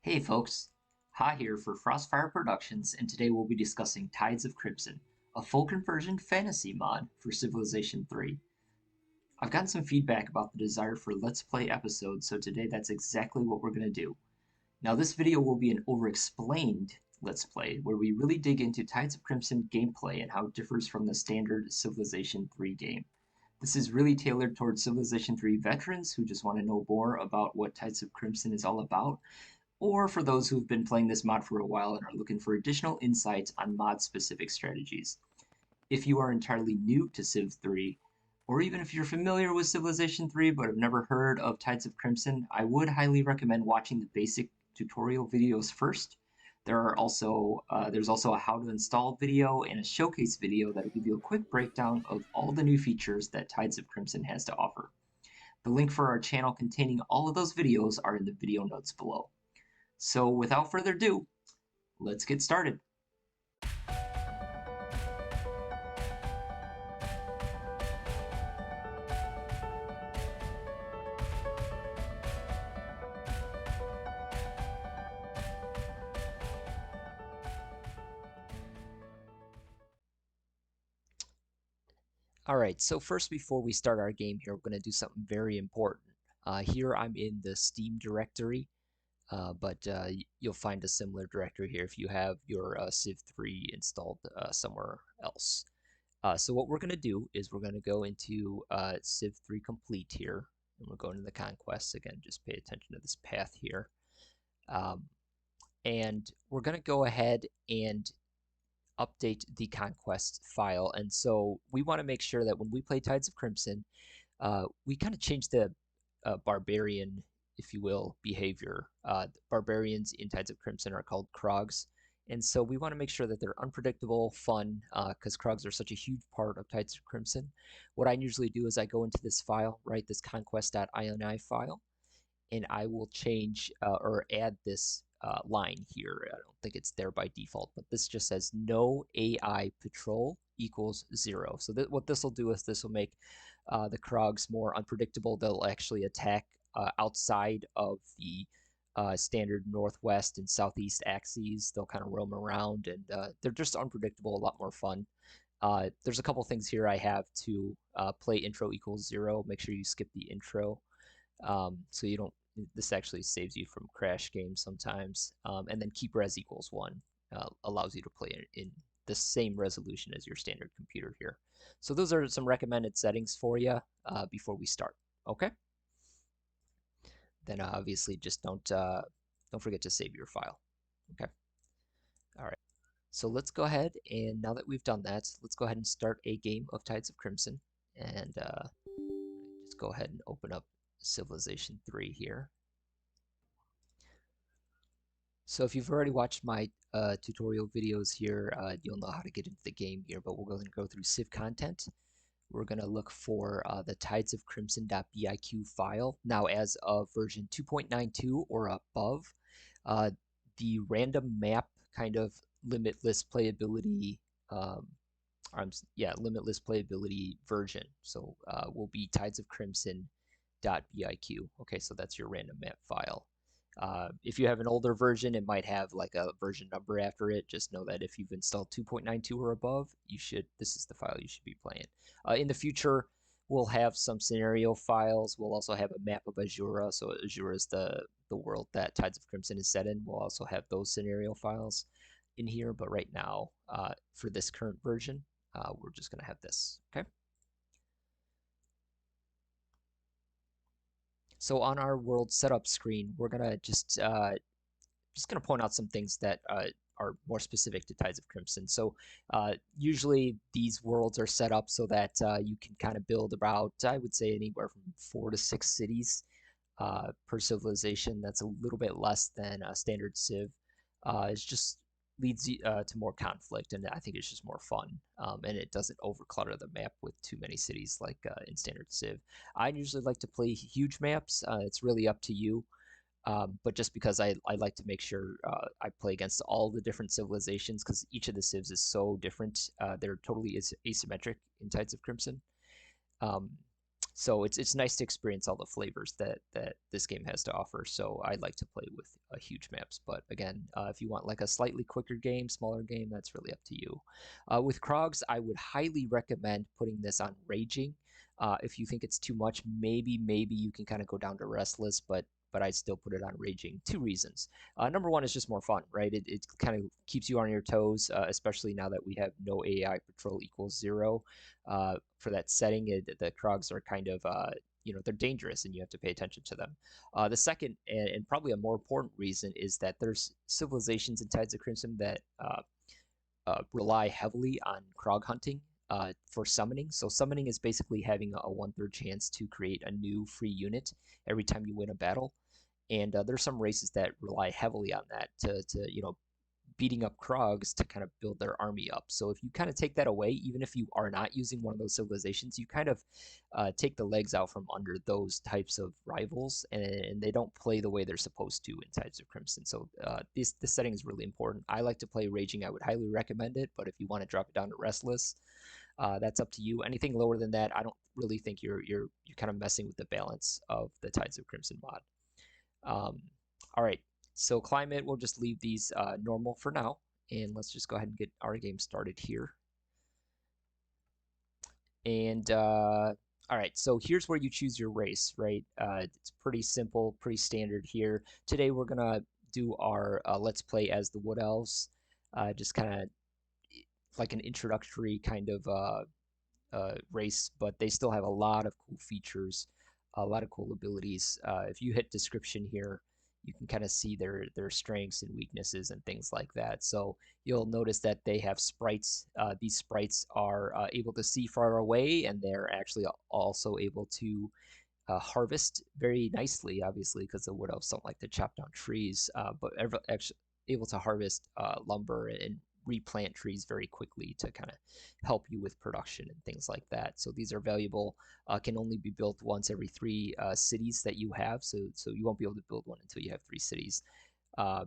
Hey folks, Ha here for Frostfire Productions, and today we'll be discussing Tides of Crimson, a full conversion fantasy mod for Civilization 3. I've gotten some feedback about the desire for Let's Play episodes, so today that's exactly what we're going to do. Now this video will be an over-explained Let's Play, where we really dig into Tides of Crimson gameplay and how it differs from the standard Civilization 3 game. This is really tailored towards Civilization 3 veterans who just want to know more about what Tides of Crimson is all about, or for those who've been playing this mod for a while and are looking for additional insights on mod-specific strategies. If you are entirely new to Civ 3, or even if you're familiar with Civilization 3 but have never heard of Tides of Crimson, I would highly recommend watching the basic tutorial videos first. There's also a how to install video and a showcase video that will give you a quick breakdown of all the new features that Tides of Crimson has to offer. The link for our channel containing all of those videos are in the video notes below. So without further ado, let's get started. Alright, so first before we start our game here, we're going to do something very important. Here I'm in the Steam directory, but you'll find a similar directory here if you have your Civ 3 installed somewhere else. So what we're going to do is we're going to go into Civ 3 Complete here, and we're going to the Conquests. Again, just pay attention to this path here. And we're going to go ahead and update the conquest file, and so we want to make sure that when we play Tides of Crimson, we kind of change the barbarian, if you will, behavior. Barbarians in Tides of Crimson are called Crocs, and so we want to make sure that they're unpredictable, fun, because Crocs are such a huge part of Tides of Crimson. What I usually do is I go into this file, right, this conquest.ini file, and I will change or add this line here. I don't think it's there by default, but this just says no AI patrol equals 0. So what this will do is this will make the Krogs more unpredictable. They'll actually attack outside of the standard northwest and southeast axes. They'll kind of roam around, and they're just unpredictable, a lot more fun. There's a couple things here I have to play intro equals 0. Make sure you skip the intro. So you don't. This actually saves you from crash games sometimes. And then keep res equals 1 allows you to play in the same resolution as your standard computer here. So those are some recommended settings for you before we start. Okay. Then obviously just don't forget to save your file. Okay. All right. So let's go ahead, and now that we've done that, let's go ahead and start a game of Tides of Crimson. And just go ahead and open up Civilization 3 here. So if you've already watched my tutorial videos here, you'll know how to get into the game here, but we're going to go through Civ Content. We're going to look for the Tides of Crimson.biq file. Now, as of version 2.92 or above, the random map kind of limitless playability limitless playability version. So will be Tides of Crimson.biq. Okay, so that's your random map file. If you have an older version, it might have like a version number after it. Just know that if you've installed 2.92 or above, this is the file you should be playing. In the future, we'll have some scenario files. We'll also have a map of Azura. So Azura is the world that Tides of Crimson is set in. We'll also have those scenario files in here. But right now, for this current version, we're just going to have this. Okay. So on our world setup screen, we're gonna just gonna point out some things that are more specific to Tides of Crimson. So usually these worlds are set up so that you can kind of build about, I would say, anywhere from 4 to 6 cities per civilization. That's a little bit less than standard Civ. It's just leads to more conflict, and I think it's just more fun, and it doesn't overclutter the map with too many cities like in standard Civ. I usually like to play huge maps. It's really up to you, but just because I like to make sure I play against all the different civilizations, because each of the civs is so different. They're totally asymmetric in Tides of Crimson. So it's nice to experience all the flavors that this game has to offer. So I like to play with huge maps. But again, if you want like a slightly quicker game, smaller game, that's really up to you. With Krogs, I would highly recommend putting this on Raging. If you think it's too much, maybe you can kind of go down to Restless, but I'd still put it on Raging. Two reasons. Number one is just more fun, right? It kind of keeps you on your toes, especially now that we have no AI patrol equals 0 for that setting. The Krogs are kind of they're dangerous and you have to pay attention to them. The second and probably a more important reason is that there's civilizations in Tides of Crimson that rely heavily on Krog hunting for summoning. So summoning is basically having a 1/3 chance to create a new free unit every time you win a battle. And there's some races that rely heavily on that to beating up Krogs to kind of build their army up. So if you kind of take that away, even if you are not using one of those civilizations, you kind of take the legs out from under those types of rivals, and they don't play the way they're supposed to in Tides of Crimson. So this setting is really important. I like to play Raging. I would highly recommend it, but if you want to drop it down to Restless, that's up to you. Anything lower than that, I don't really think you're kind of messing with the balance of the Tides of Crimson mod. All right, so climate, we'll just leave these normal for now. And let's just go ahead and get our game started here. And all right, so here's where you choose your race, right? It's pretty simple, pretty standard here. Today we're gonna do our Let's Play as the Wood Elves, just kind of like an introductory kind of race, but they still have a lot of cool features, a lot of cool abilities. If you hit description here, you can kind of see their strengths and weaknesses and things like that. So you'll notice that they have sprites. These sprites are able to see far away, and they're actually also able to harvest very nicely, obviously, because the wood elves don't like to chop down trees, but actually able to harvest lumber and replant trees very quickly to kind of help you with production and things like that. So these are valuable. Can only be built once every 3 cities that you have. So you won't be able to build one until you have 3 cities. Uh,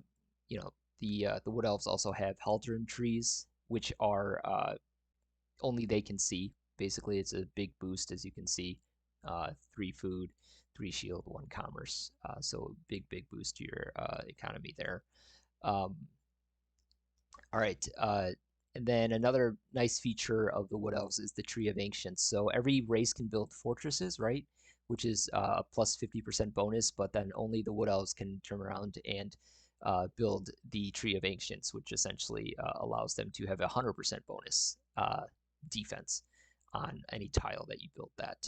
the wood elves also have Haldron trees, which are only they can see. Basically, it's a big boost, as you can see. 3 food, 3 shield, 1 commerce. So big boost to your economy there. Um, all right. And then another nice feature of the Wood Elves is the Tree of Ancients. So every race can build fortresses, right? Which is a plus 50% bonus, but then only the Wood Elves can turn around and build the Tree of Ancients, which essentially allows them to have a 100% bonus defense on any tile that you build that.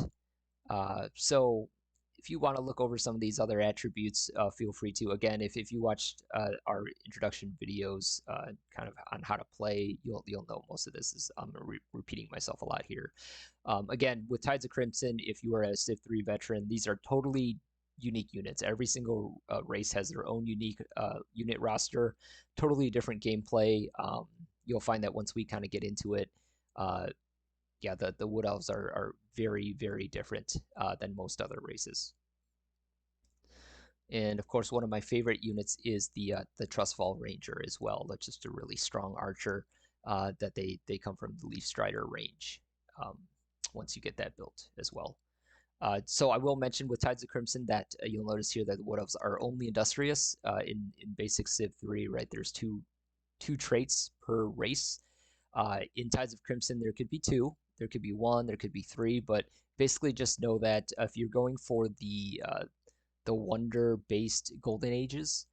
So if you want to look over some of these other attributes, feel free to. Again, if you watched our introduction videos, kind of on how to play, you'll know most of this is I'm repeating myself a lot here. Again, with Tides of Crimson, if you are a Civ 3 veteran, these are totally unique units. Every single race has their own unique unit roster, totally different gameplay. You'll find that once we kind of get into it, yeah, the Wood Elves are very different than most other races. And of course, one of my favorite units is the Trustfall Ranger as well. That's just a really strong archer that they come from the Leaf Strider range. Once you get that built as well. So I will mention with Tides of Crimson that you'll notice here that the Wood Elves are only industrious in basic Civ 3, right? There's two traits per race. In Tides of Crimson, there could be 2, there could be 1, there could be 3, but basically just know that if you're going for the wonder-based Golden Ages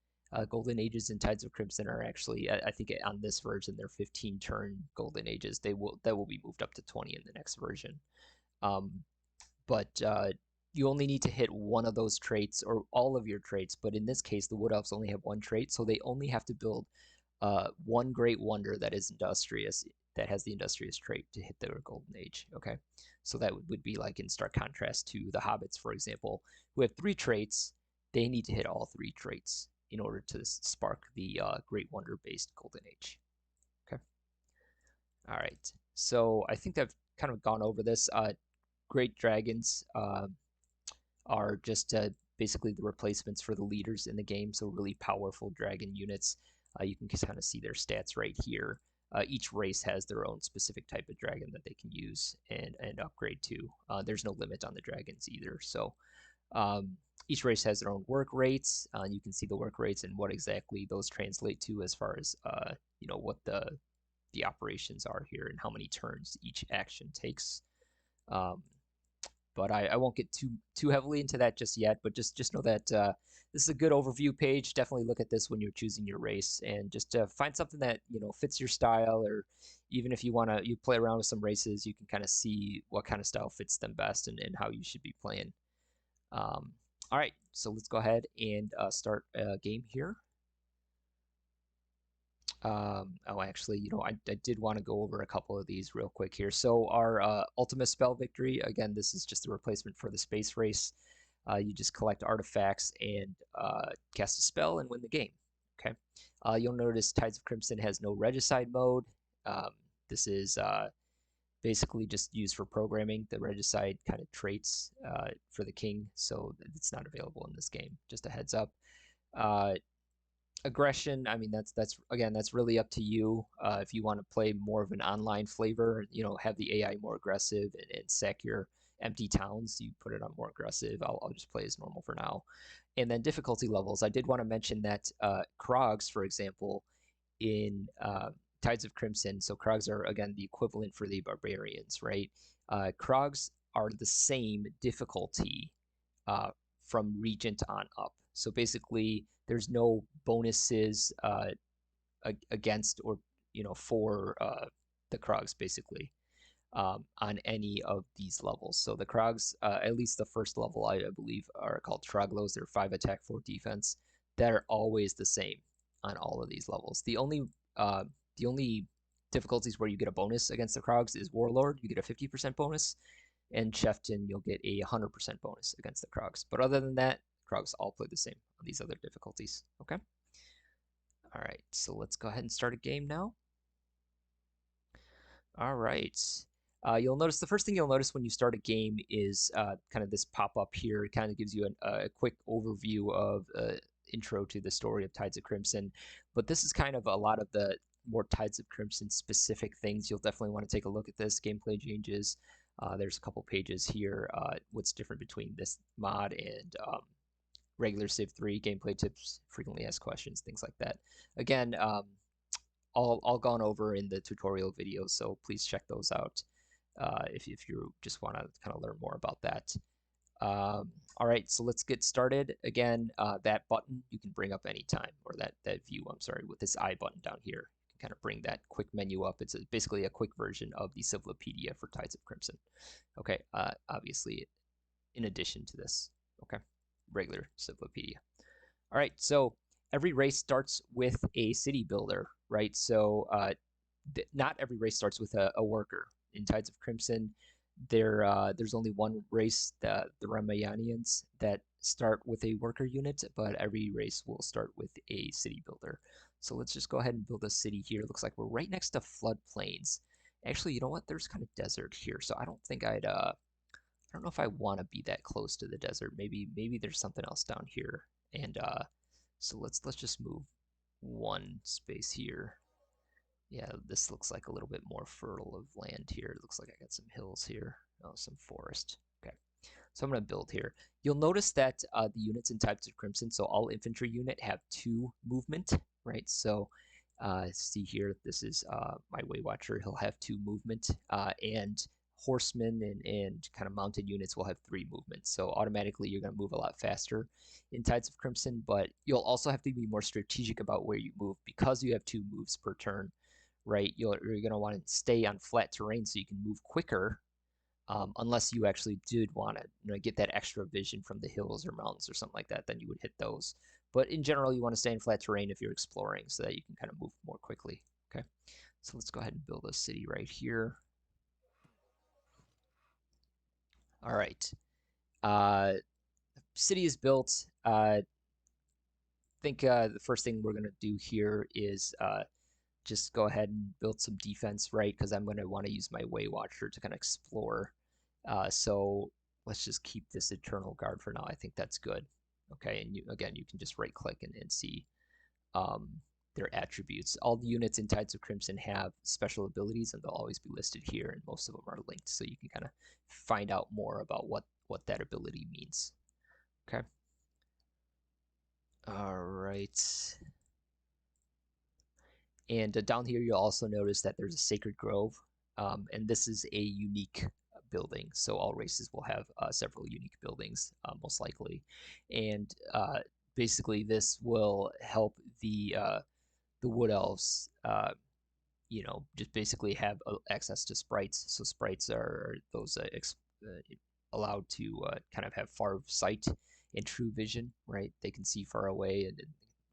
in Tides of Crimson are actually, I think on this version, they're 15-turn Golden Ages. That will be moved up to 20 in the next version. But you only need to hit one of those traits or all of your traits. But in this case, the Wood Elves only have 1 trait, so they only have to build 1 Great Wonder that is industrious, that has the industrious trait to hit their Golden Age. Okay, so that would be like in stark contrast to the Hobbits, for example, who have 3 traits. They need to hit all 3 traits in order to spark the Great Wonder based Golden Age. Okay, all right. So I think I've kind of gone over this. Great Dragons are just basically the replacements for the leaders in the game, so really powerful dragon units. You can kind of see their stats right here. each race has their own specific type of dragon that they can use and upgrade to. There's no limit on the dragons either. So um, each race has their own work rates. You can see the work rates and what exactly those translate to as far as what the operations are here and how many turns each action takes. Um, but I won't get too heavily into that just yet. But just know that this is a good overview page. Definitely look at this when you're choosing your race, and just find something that fits your style. Or even if you play around with some races, you can kind of see what kind of style fits them best and how you should be playing. Um, all right, so let's go ahead and start a game here. Oh, actually, I did want to go over a couple of these real quick here. So our ultimate spell victory, again, this is just a replacement for the space race. You just collect artifacts and cast a spell and win the game. Okay. You'll notice Tides of Crimson has no regicide mode. Um, this is basically just used for programming the regicide kind of traits for the king, so it's not available in this game. Just a heads up. Uh, Aggression, I mean, that's really up to you. If you want to play more of an online flavor, have the AI more aggressive and sack your empty towns, you put it on more aggressive. I'll just play as normal for now. And then difficulty levels, I did want to mention that Crocs, for example, in Tides of Crimson, so Crocs are again the equivalent for the Barbarians, right? Crocs are the same difficulty uh, from Regent on up. So basically, there's no bonuses against or for the Krogs basically on any of these levels. So the Krogs, at least the first level, I believe, are called Troglos. They're 5 attack, 4 defense. They're always the same on all of these levels. Uh, the only difficulties where you get a bonus against the Krogs is Warlord. You get a 50% bonus, and Chieftain, you'll get a 100% bonus against the Krogs. But other than that, Krogs all play the same on these other difficulties. Okay. All right, so let's go ahead and start a game now. All right. You'll notice the first thing you'll notice when you start a game is kind of this pop up here. It kind of gives you a quick overview of intro to the story of Tides of Crimson. But this is kind of a lot of the more Tides of Crimson specific things. You'll definitely want to take a look at this. Gameplay changes. There's a couple pages here. What's different between this mod and regular Civ 3, gameplay tips, frequently asked questions, things like that. Again, all gone over in the tutorial videos, so please check those out if you just want to kind of learn more about that. All right, so let's get started. Again, that button you can bring up anytime, or that view, I'm sorry, with this I button down here. You can kind of bring that quick menu up. It's basically a quick version of the Civlopedia for Tides of Crimson. Okay, obviously, in addition to this, okay, regular Civlopedia. All right, so every race starts with a city builder, right? So not every race starts with a worker. In Tides of Crimson, there's only one race, the Ramayanians, that start with a worker unit, but every race will start with a city builder. So let's just go ahead and build a city here. It looks like we're right next to floodplains. Actually, you know what? There's kind of desert here, so I don't think I don't know if I want to be that close to the desert. Maybe there's something else down here. And so let's just move one space here. Yeah, this looks like a little bit more fertile of land here. It looks like I got some hills here. Oh, some forest. Okay, so I'm gonna build here. You'll notice that the units in Tides of Crimson, so all infantry unit have 2 movement, right? So see here, this is my Way Watcher. He'll have 2 movement, and horsemen and kind of mounted units will have 3 movements. So automatically you're going to move a lot faster in Tides of Crimson, but you'll also have to be more strategic about where you move because you have 2 moves per turn, right? You're going to want to stay on flat terrain so you can move quicker, unless you actually did want to get that extra vision from the hills or mountains or something like that, then you would hit those. But in general, you want to stay in flat terrain if you're exploring so that you can kind of move more quickly. Okay, so let's go ahead and build a city right here. All right. City is built. I think the first thing we're going to do here is just go ahead and build some defense, right? Because I'm going to want to use my Way Watcher to kind of explore. So let's just keep this Eternal Guard for now. I think that's good. Okay, and again, you can just right click and see their attributes. All the units in Tides of Crimson have special abilities, and they'll always be listed here, and most of them are linked, so you can kind of find out more about what that ability means. Okay. All right. And down here, you'll also notice that there's a Sacred Grove, and this is a unique building. So all races will have several unique buildings, most likely. And basically, this will help the Wood Elves, just basically have access to sprites. So sprites are those allowed to kind of have far sight and true vision, right? They can see far away and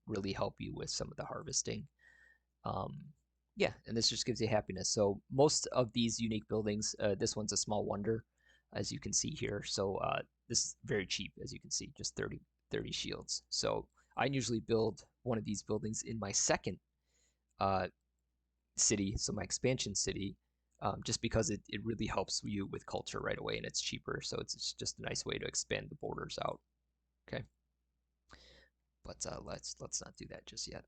really help you with some of the harvesting. Um, yeah, and this just gives you happiness. So most of these unique buildings, this one's a small wonder, as you can see here. So this is very cheap, as you can see, just 30 shields. So I usually build one of these buildings in my second uh, city, so my expansion city, just because it really helps you with culture right away, and it's cheaper. So it's just a nice way to expand the borders out. Okay, but let's not do that just yet.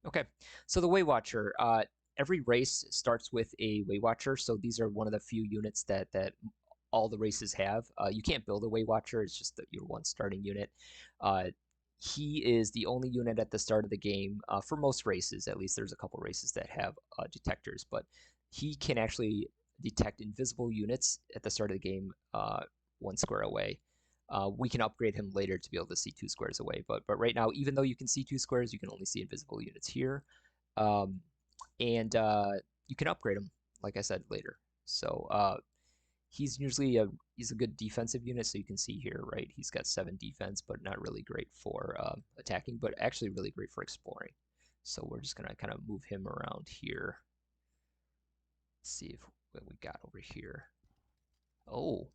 Okay, so the Way Watcher. Every race starts with a Way Watcher, so these are one of the few units that all the races have. You can't build a Way Watcher; it's just your one starting unit. Uh, he is the only unit at the start of the game for most races. At least there's a couple races that have detectors, but he can actually detect invisible units at the start of the game, 1 square away. We can upgrade him later to be able to see 2 squares away, but right now, even though you can see 2 squares, you can only see invisible units here, um, and you can upgrade him, like I said, later. So he's a good defensive unit, so you can see here, right? He's got 7 defense, but not really great for attacking, but actually really great for exploring. So we're just gonna kind of move him around here. See if what we got over here. Oh,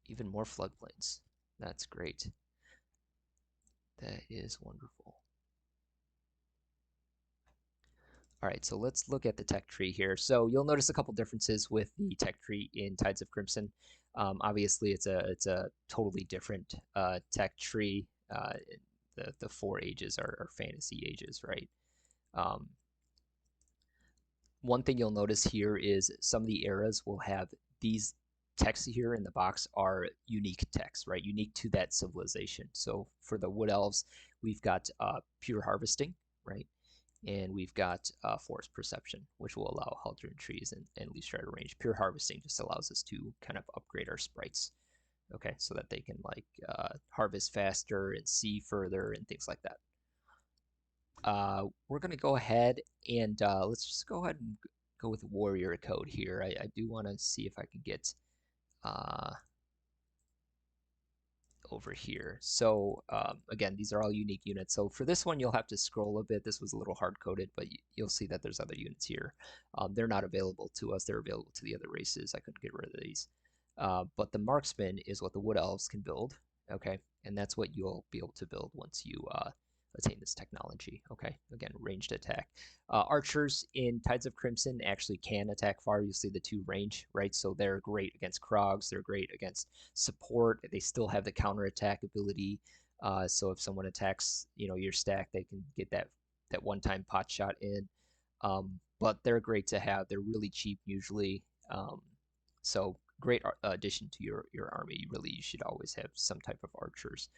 even more floodplains. That's great. That is wonderful. All right, so let's look at the tech tree here. So you'll notice a couple differences with the tech tree in Tides of Crimson. Obviously, it's a totally different tech tree. The 4 ages are fantasy ages, right? Um, One thing you'll notice here is some of the eras will have these texts here in the box are unique texts, right? Unique to that civilization. So for the Wood Elves, we've got pure harvesting, right? And we've got forest perception, which will allow Haltern trees and leaf strider range. Pure harvesting just allows us to kind of upgrade our sprites, okay, so that they can like harvest faster and see further and things like that. We're gonna go ahead and let's just go ahead and go with warrior code here. I do want to see if I can get uh, over here. So again, these are all unique units. So for this one, you'll have to scroll a bit. This was a little hard coded, but you'll see that there's other units here. They're not available to us. They're available to the other races. I couldn't get rid of these. But the marksman is what the wood elves can build. Okay, and that's what you'll be able to build once you attain this technology. Okay, again, ranged attack. Archers in Tides of Crimson actually can attack far. You'll see the 2 range, right? So they're great against Crocs. They're great against support. They still have the counterattack ability. So if someone attacks, your stack, they can get that one-time pot shot in. But they're great to have. They're really cheap usually. So great addition to your army. You should always have some type of archers.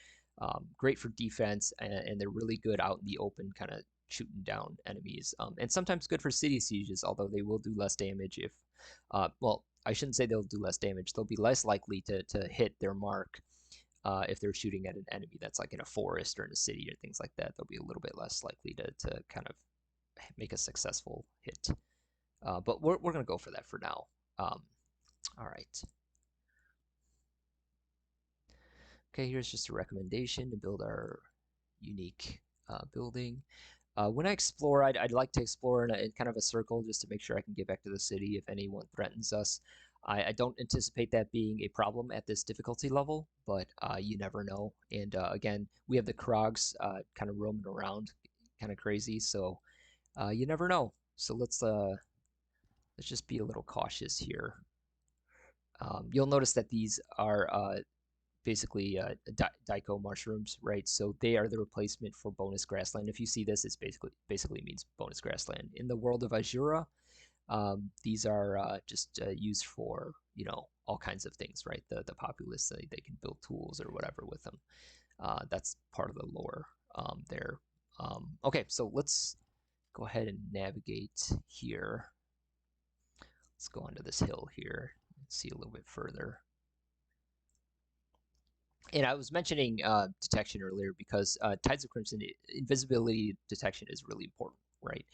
Great for defense, and they're really good out in the open, kind of shooting down enemies. And sometimes good for city sieges, although they will do less damage if, well, I shouldn't say they'll do less damage. They'll be less likely to hit their mark if they're shooting at an enemy that's like in a forest or in a city or things like that. They'll be a little bit less likely to kind of make a successful hit. But we're going to go for that for now. All right. Okay, here's just a recommendation to build our unique building. When I explore, I'd like to explore in kind of a circle just to make sure I can get back to the city if anyone threatens us. I don't anticipate that being a problem at this difficulty level, but you never know. And again, we have the Krogs kind of roaming around, kind of crazy, so you never know. So let's just be a little cautious here. You'll notice that these are basically Daiko mushrooms, right? So they are the replacement for bonus grassland. If you see this, it's basically means bonus grassland. In the world of Azura, these are just used for all kinds of things, right? The populace they can build tools or whatever with them. That's part of the lore there. Okay, so let's go ahead and navigate here. Let's go onto this hill here and see a little bit further. And I was mentioning detection earlier because Tides of Crimson invisibility detection is really important, right?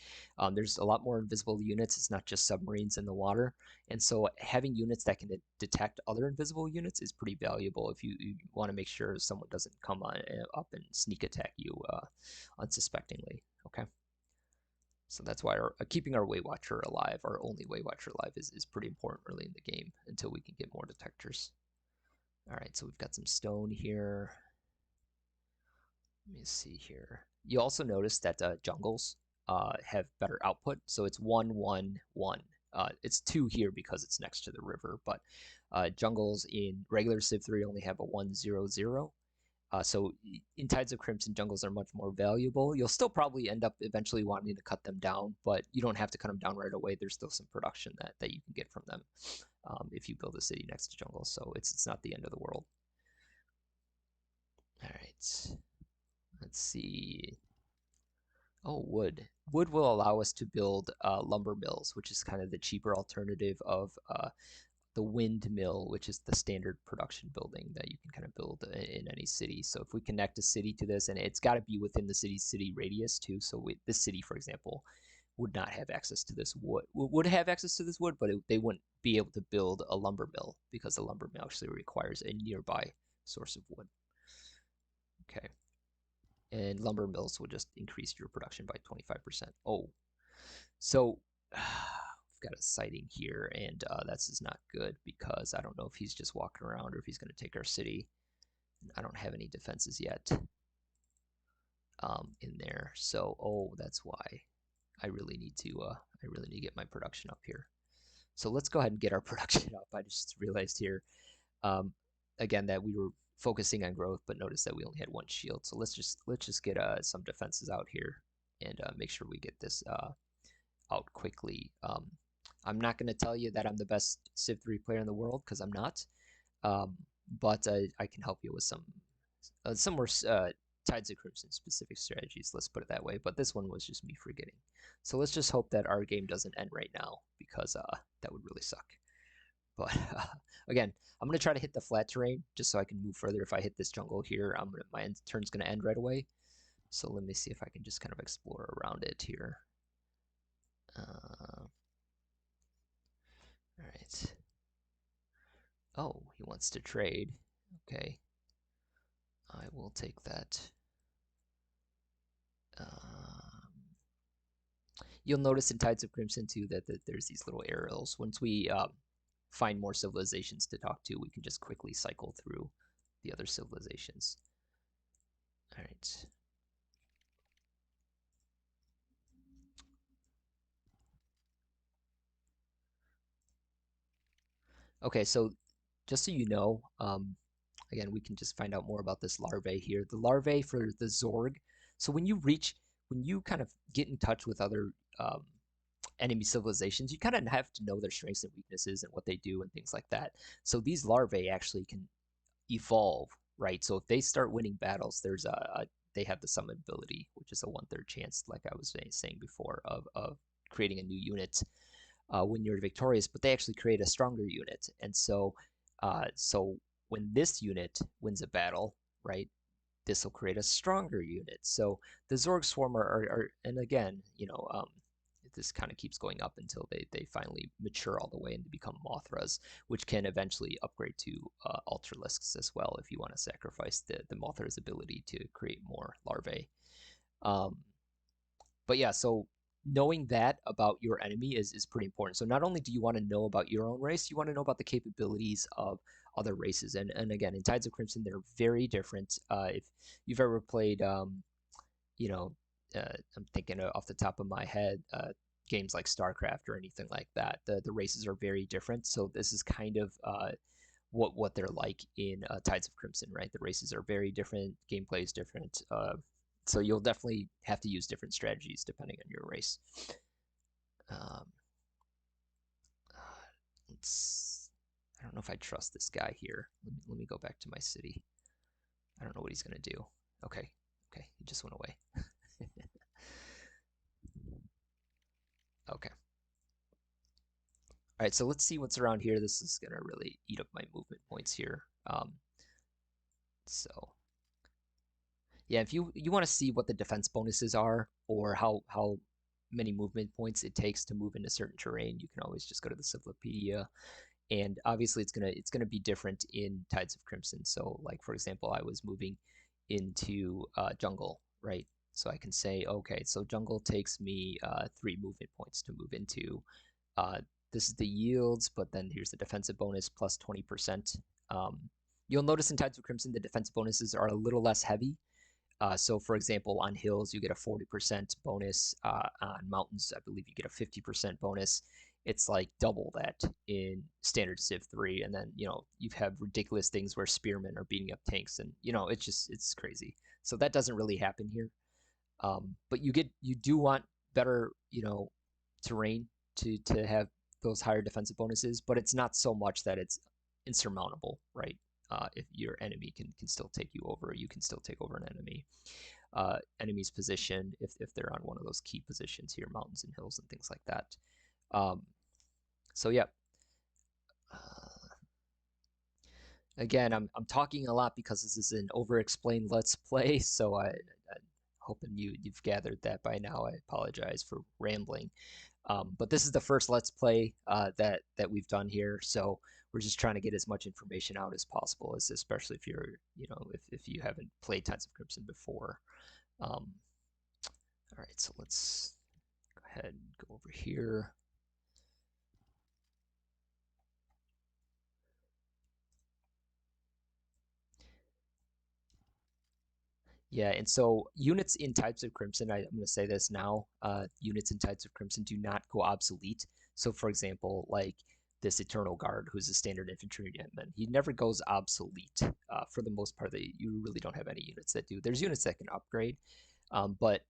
There's a lot more invisible units. It's not just submarines in the water, and so having units that can detect other invisible units is pretty valuable if you want to make sure someone doesn't come on up and sneak attack you unsuspectingly. Okay. So that's why keeping our Way Watcher alive, our only Way Watcher alive, is pretty important early in the game until we can get more detectors. All right, so we've got some stone here. Let me see here. You also notice that jungles have better output, so it's 1-1-1. It's 2 here because it's next to the river, but jungles in regular Civ 3 only have a 1-0-0. So in Tides of Crimson, jungles are much more valuable. You'll still probably end up eventually wanting to cut them down, but you don't have to cut them down right away. There's still some production that you can get from them if you build a city next to jungles. So it's not the end of the world. All right. Let's see. Oh, wood. Wood will allow us to build lumber mills, which is kind of the cheaper alternative of the windmill, which is the standard production building that you can kind of build in any city. So if we connect a city to this, and it's got to be within the city's city radius too. So this city, for example, would not have access to this wood. Would have access to this wood, but they wouldn't be able to build a lumber mill because the lumber mill actually requires a nearby source of wood. Okay. And lumber mills will just increase your production by 25%. Oh, so we've got a sighting here, and that's just not good because I don't know if he's just walking around or if he's going to take our city. I don't have any defenses yet in there, so that's why I really need to get my production up here. So let's go ahead and get our production up. I just realized here again that we were focusing on growth, but notice that we only had 1 shield. So let's just get some defenses out here and make sure we get this out quickly. I'm not going to tell you that I'm the best Civ 3 player in the world because I'm not, but I can help you with some more Tides of Crimson specific strategies. Let's put it that way. But this one was just me forgetting. So let's just hope that our game doesn't end right now because that would really suck. But again, I'm going to try to hit the flat terrain just so I can move further. If I hit this jungle here, my turn's going to end right away. So let me see if I can just kind of explore around it here. All right. Oh, he wants to trade. Okay. I will take that. You'll notice in Tides of Crimson too that there's these little arrows. Once we find more civilizations to talk to, we can just quickly cycle through the other civilizations. All right. Okay, so just so you know, again, we can just find out more about this larvae here. The larvae for the Zorg. So when you kind of get in touch with other enemy civilizations, you kind of have to know their strengths and weaknesses and what they do and things like that. So these larvae actually can evolve, right? So if they start winning battles, they have the summon ability, which is a 1/3 chance, like I was saying before, of creating a new unit when you're victorious. But they actually create a stronger unit, and so when this unit wins a battle, right, this will create a stronger unit. So the Zorg Swarm and again, this kind of keeps going up until they finally mature all the way and become Mothras, which can eventually upgrade to Ultralisks as well if you want to sacrifice the Mothra's ability to create more larvae. But yeah, so knowing that about your enemy is pretty important. So not only do you want to know about your own race, you want to know about the capabilities of other races. And again, in Tides of Crimson, they're very different. If you've ever played, I'm thinking off the top of my head, games like StarCraft or anything like that, the races are very different. So this is kind of what they're like in Tides of Crimson, right? The races are very different, gameplay is different, so you'll definitely have to use different strategies depending on your race. Um, let's. I don't know if I trust this guy here. Let me go back to my city. I don't know what he's gonna do. Okay, okay, he just went away. Okay. All right, so let's see what's around here. This is gonna really eat up my movement points here. So yeah, if you want to see what the defense bonuses are or how many movement points it takes to move into certain terrain, you can always just go to the Civilopedia. And obviously, it's gonna be different in Tides of Crimson. So, like for example, I was moving into jungle, right? So I can say, okay, so jungle takes me 3 movement points to move into. Uh, this is the yields, but then here's the defensive bonus plus 20%. You'll notice in Tides of Crimson the defensive bonuses are a little less heavy. So, for example, on hills, you get a 40% bonus. On mountains, I believe you get a 50% bonus. It's like double that in standard Civ 3. And then, you have ridiculous things where spearmen are beating up tanks. And, it's crazy. So that doesn't really happen here. But you do want better, terrain to have those higher defensive bonuses, but it's not so much that it's insurmountable, right? If your enemy can still take you over, you can still take over an enemy. Enemy's position, if they're on one of those key positions here, mountains and hills and things like that. Um, so yeah. Again, I'm talking a lot because this is an over-explained Let's Play, so I'm hoping you've gathered that by now. I apologize for rambling. But this is the first Let's Play that we've done here, so we're just trying to get as much information out as possible, especially if you're, if you haven't played Tides of Crimson before. All right, so let's go ahead and go over here. Yeah, and so units in Types of Crimson, I'm going to say this now, units in Types of Crimson do not go obsolete. So, for example, like this Eternal Guard, who's a standard infantryman, he never goes obsolete. For the most part, you really don't have any units that do. There's units that can upgrade, but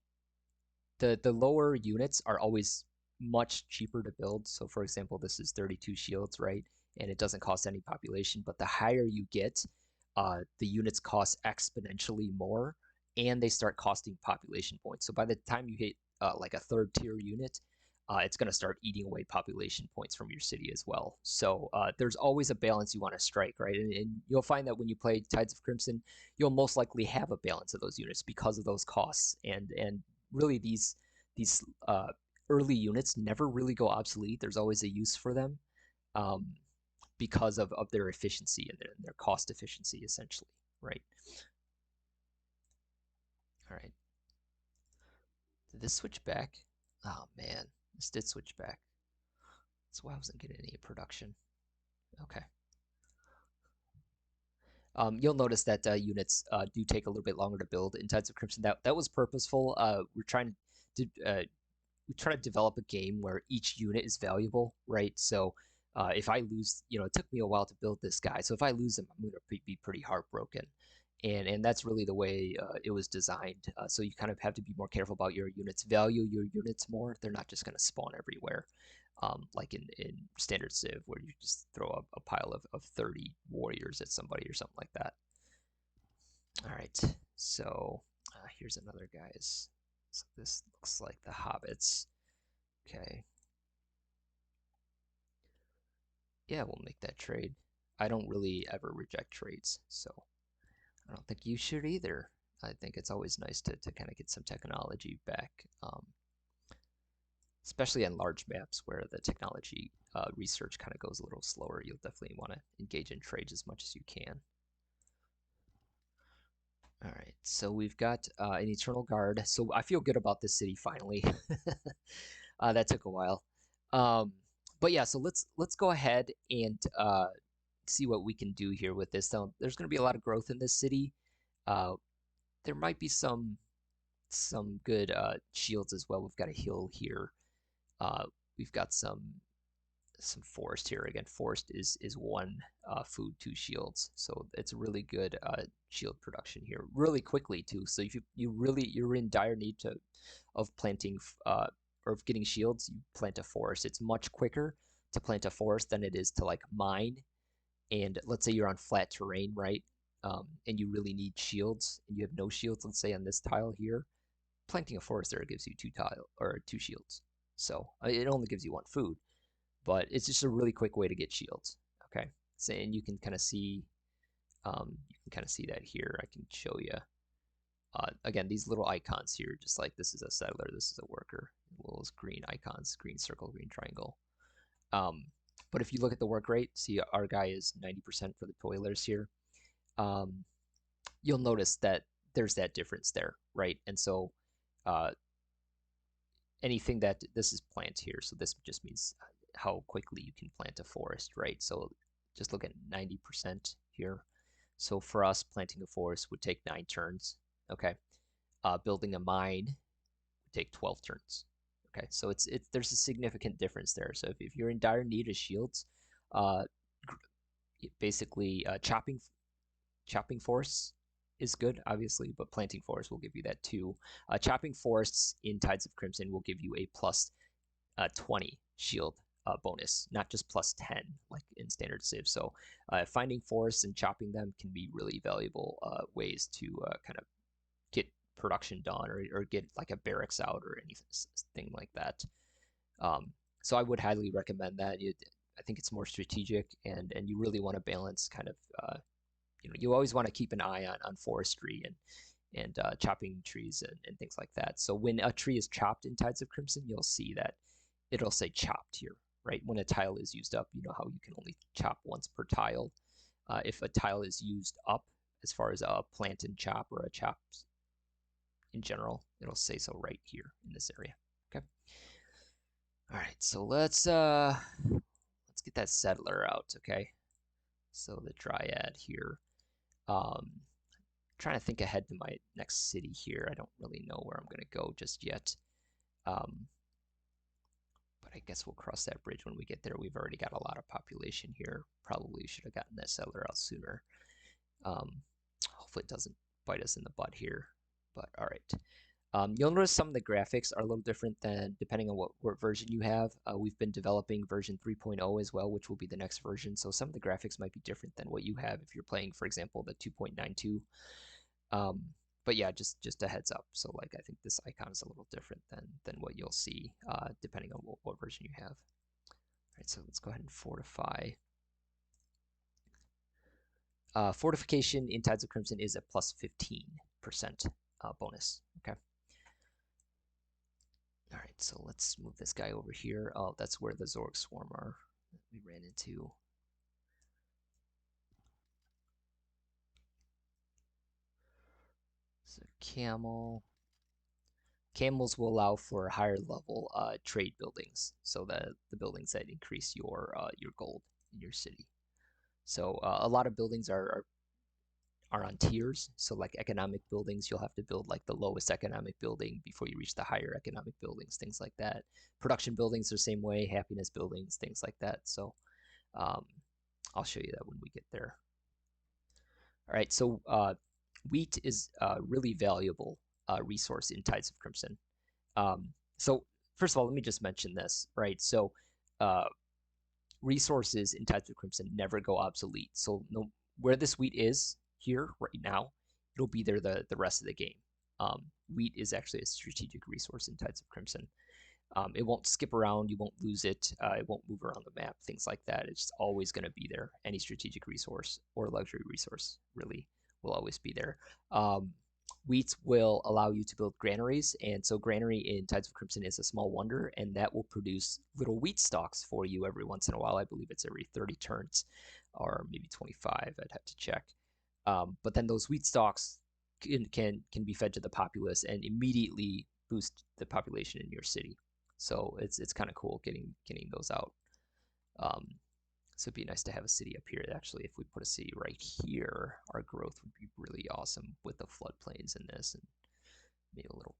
the lower units are always much cheaper to build. So, for example, this is 32 shields, right? And it doesn't cost any population. But the higher you get, the units cost exponentially more, and they start costing population points. So by the time you hit like a third tier unit, it's going to start eating away population points from your city as well. So there's always a balance you want to strike, right? And you'll find that when you play Tides of Crimson, you'll most likely have a balance of those units because of those costs. And really these early units never really go obsolete. There's always a use for them. Um, because of their efficiency and their cost efficiency, essentially, right? All right. Did this switch back? Oh man, this did switch back. That's why I wasn't getting any production. Okay. You'll notice that units do take a little bit longer to build in Tides of Crimson. That was purposeful. We're trying to we try to develop a game where each unit is valuable, right? So if I lose, it took me a while to build this guy. So if I lose him, I'm going to be pretty heartbroken. And that's really the way it was designed. So you kind of have to be more careful about your units, value your units more. They're not just going to spawn everywhere, like in standard Civ, where you just throw a pile of 30 warriors at somebody or something like that. All right, so here's another guy's. So this looks like the hobbits. Okay. Yeah, we'll make that trade. I don't really ever reject trades, so I don't think you should either. I think it's always nice to kind of get some technology back, especially on large maps where the technology research kind of goes a little slower. You'll definitely want to engage in trades as much as you can. All right, so we've got an Eternal Guard. So I feel good about this city finally. That took a while. Um, but yeah, so let's go ahead and see what we can do here with this. So there's going to be a lot of growth in this city. Uh, there might be some good shields as well. We've got a hill here. We've got some some forest here. Again, forest is one food, two shields, so it's really good shield production here, really quickly too. So if you're in dire need of planting or of getting shields, you plant a forest. It's much quicker to plant a forest than it is to like mine. And let's say you're on flat terrain, right? And you really need shields, and you have no shields. Let's say on this tile here, planting a forest there gives you two shields. So it only gives you one food, but it's just a really quick way to get shields. Okay, so and you can kind of see that here. I can show you. Again, these little icons here, just like this is a settler, this is a worker. Little green icons, green circle, green triangle. Um, but if you look at the work rate, see our guy is 90% for the toilers here. You'll notice that there's that difference there, right? And so uh, anything that this is plant here, so this just means how quickly you can plant a forest, right? So just look at 90% here. So for us, planting a forest would take 9 turns. Okay, building a mine would take 12 turns. Okay, so it's there's a significant difference there. So if you're in dire need of shields, uh, basically chopping forests is good, obviously, but planting forests will give you that too. Chopping forests in Tides of Crimson will give you a plus 20 shield bonus, not just plus 10 like in standard Civ. So finding forests and chopping them can be really valuable ways to kind of get production done or get like a barracks out or anything like that. So I would highly recommend that. I think it's more strategic, and you really want to balance kind of you always want to keep an eye on forestry and chopping trees and things like that. So when a tree is chopped in Tides of Crimson, you'll see that it'll say chopped here, right? When a tile is used up, you know how you can only chop once per tile. If a tile is used up, as far as a plant and chop or a chop in general, it'll say so right here in this area. Okay. All right, so let's get that settler out. Okay. So the Dryad here. Trying to think ahead to my next city here. I don't really know where I'm going to go just yet. But I guess we'll cross that bridge when we get there. We've already got a lot of population here. Probably should have gotten that settler out sooner. Hopefully it doesn't bite us in the butt here. But all right. You'll notice some of the graphics are a little different than depending on what version you have. We've been developing version 3.0 as well, which will be the next version. So some of the graphics might be different than what you have if you're playing, for example, the 2.92. But yeah, just a heads up. So like I think this icon is a little different than what you'll see depending on what version you have. All right, so let's go ahead and fortify. Fortification in Tides of Crimson is a plus 15% bonus. Okay. All right, so let's move this guy over here. Oh, that's where the Zorg Swarm are that we ran into. So camel. Camels will allow for higher level trade buildings, so that the buildings that increase your gold in your city. So a lot of buildings are on tiers. So like economic buildings, you'll have to build like the lowest economic building before you reach the higher economic buildings, things like that. Production buildings are the same way, happiness buildings, things like that. So I'll show you that when we get there. All right, so wheat is a really valuable resource in Tides of Crimson. So first of all, let me just mention this, right? So resources in Tides of Crimson never go obsolete. So no, where this wheat is here right now, it'll be there the rest of the game. Wheat is actually a strategic resource in Tides of Crimson. It won't skip around. You won't lose it. It won't move around the map, things like that. It's always going to be there. Any strategic resource or luxury resource really will always be there. Wheat will allow you to build granaries, and so granary in Tides of Crimson is a small wonder, and that will produce little wheat stalks for you every once in a while. I believe it's every 30 turns, or maybe 25. I'd have to check. But then those wheat stalks can be fed to the populace and immediately boost the population in your city. So it's kind of cool getting those out. So it'd be nice to have a city up here. Actually, if we put a city right here, our growth would be really awesome with the floodplains in this, and maybe a little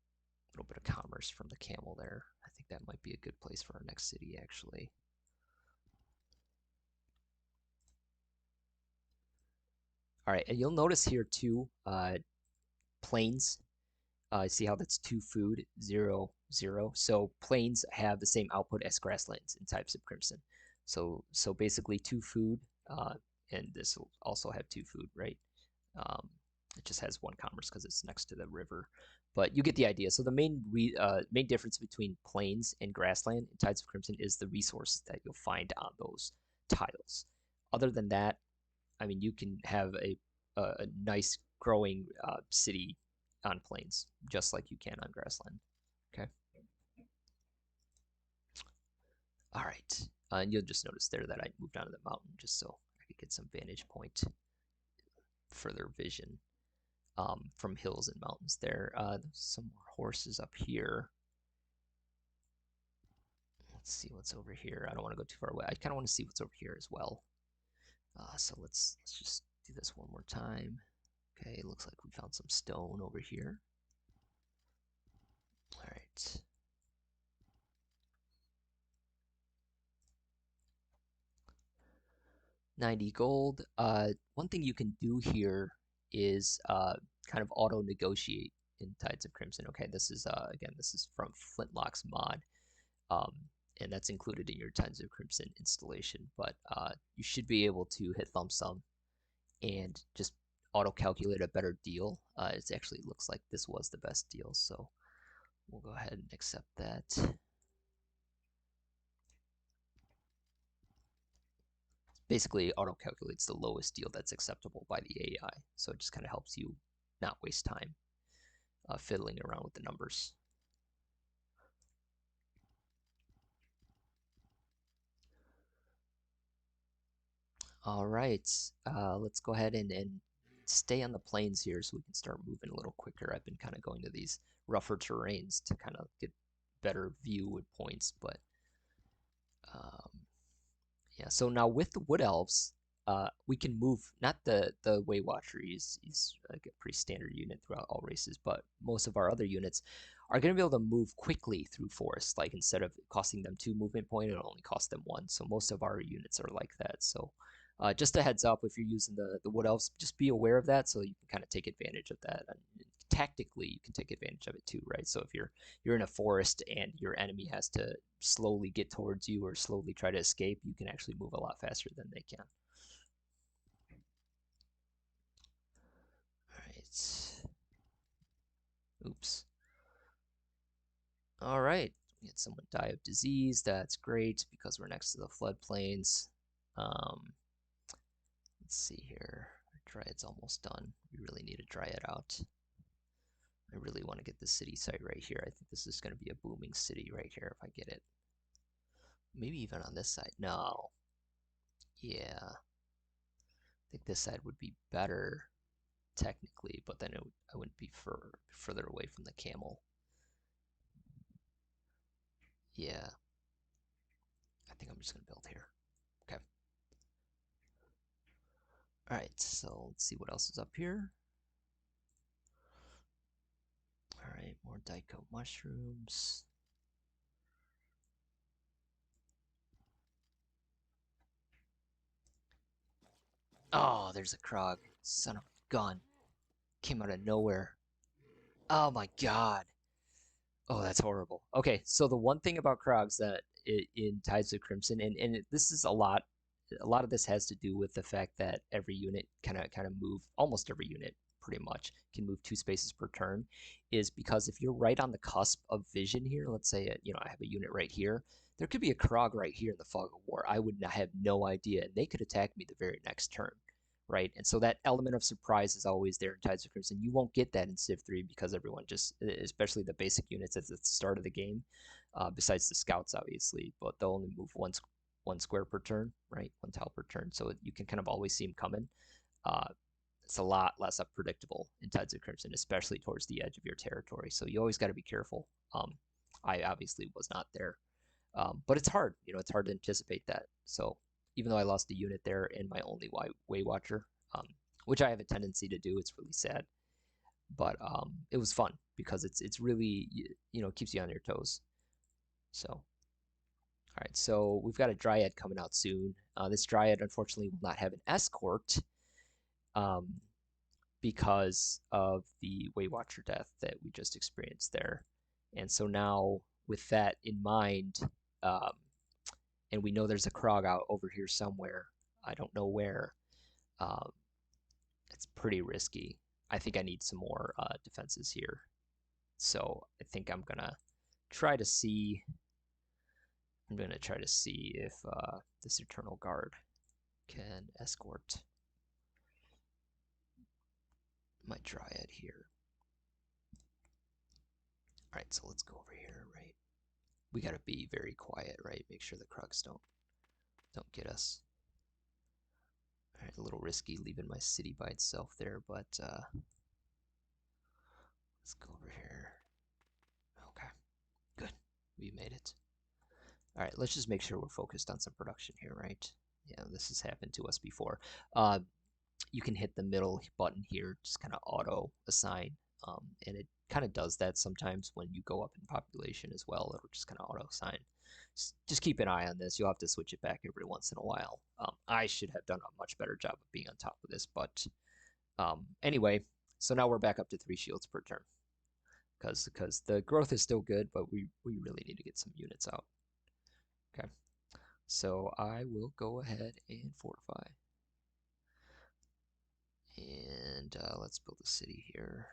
bit of commerce from the camel there. I think that might be a good place for our next city, actually. All right, and you'll notice here too, planes. See how that's 2 food, 0, 0. So plains have the same output as grasslands in types of Crimson. So basically 2 food, and this will also have 2 food, right? Um, it just has 1 commerce because it's next to the river, but you get the idea. So the main difference between plains and grassland in Tides of Crimson is the resources that you'll find on those tiles. Other than that, I mean, you can have a nice growing city on plains, just like you can on grassland. Okay. All right. And you'll just notice there that I moved onto the mountain just so I could get some vantage point, further vision from hills and mountains there. There's some more horses up here. Let's see what's over here. I don't want to go too far away. I kind of want to see what's over here as well. So let's just do this one more time. Okay, it looks like we found some stone over here. All right. 90 gold. One thing you can do here is kind of auto negotiate in Tides of Crimson. Okay, this is again, this is from Flintlock's mod, um, and that's included in your Tides of Crimson installation. But you should be able to hit thumb sum and just auto calculate a better deal. It actually looks like this was the best deal, so we'll go ahead and accept that. Basically auto calculates the lowest deal that's acceptable by the AI. So it just kind of helps you not waste time fiddling around with the numbers. All right, let's go ahead and stay on the plains here so we can start moving a little quicker. I've been kind of going to these rougher terrains to kind of get better view at points, but um, yeah, so now with the Wood Elves, we can move, not the Way Watcher, he's like a pretty standard unit throughout all races, but most of our other units are going to be able to move quickly through forests. Like instead of costing them 2 movement point, it'll only cost them 1. So most of our units are like that. So just a heads up, if you're using the Wood Elves, just be aware of that so you can kind of take advantage of that. And tactically, you can take advantage of it too, right? So if you're in a forest and your enemy has to slowly get towards you or slowly try to escape, you can actually move a lot faster than they can. All right. Oops. All right. We had someone die of disease. That's great because we're next to the floodplains. Um, let's see here. Our Dryad's almost done. We really need a Dryad out. I really want to get the city site right here. I think this is going to be a booming city right here if I get it. Maybe even on this side. No. Yeah. I think this side would be better technically, but then I wouldn't be further away from the camel. Yeah, I think I'm just gonna build here. Okay. All right, so let's see what else is up here. All right, more Daiko mushrooms. Oh, there's a Krog. Son of a gun. Came out of nowhere. Oh my god. Oh, that's horrible. Okay, so the one thing about Krogs that in Tides of Crimson, and this is a lot of this has to do with the fact that every unit kind of move, almost every unit pretty much can move 2 spaces per turn, is because if you're right on the cusp of vision here, let's say I have a unit right here, there could be a Krog right here in the Fog of War. I would have no idea, and they could attack me the very next turn, right? And so that element of surprise is always there in Tides of Crimson. You won't get that in Civ 3 because everyone just, especially the basic units at the start of the game, besides the scouts, obviously, but they'll only move one square per turn, right? One tile per turn. So you can kind of always see them coming. Uh, it's a lot less unpredictable in Tides of Crimson, especially towards the edge of your territory. So you always got to be careful. I obviously was not there, but it's hard. It's hard to anticipate that. So even though I lost a unit there in my only Way Watcher, which I have a tendency to do, it's really sad. But it was fun because it's really keeps you on your toes. So all right, so we've got a Dryad coming out soon. This Dryad unfortunately will not have an escort, um, because of the Weight Watcher death that we just experienced there. And so now, with that in mind, um, and we know there's a Krog out over here somewhere, I don't know where, um, it's pretty risky. I think I need some more defenses here. So I think try to see. I'm gonna try to see if this Eternal Guard can escort my Dryad here. All right, so let's go over here, right? We gotta be very quiet, right? Make sure the Crocs don't get us. All right, a little risky leaving my city by itself there, but let's go over here. Okay, good. We made it. All right, let's just make sure we're focused on some production here, right? Yeah, this has happened to us before. Uh, you can hit the middle button here, just kind of auto assign, and it kind of does that sometimes when you go up in population as well. It'll just kind of auto assign. Just keep an eye on this. You'll have to switch it back every once in a while. I should have done a much better job of being on top of this, but anyway, so now we're back up to 3 shields per turn because the growth is still good, but we really need to get some units out. Okay, so I will go ahead and fortify. And let's build a city here.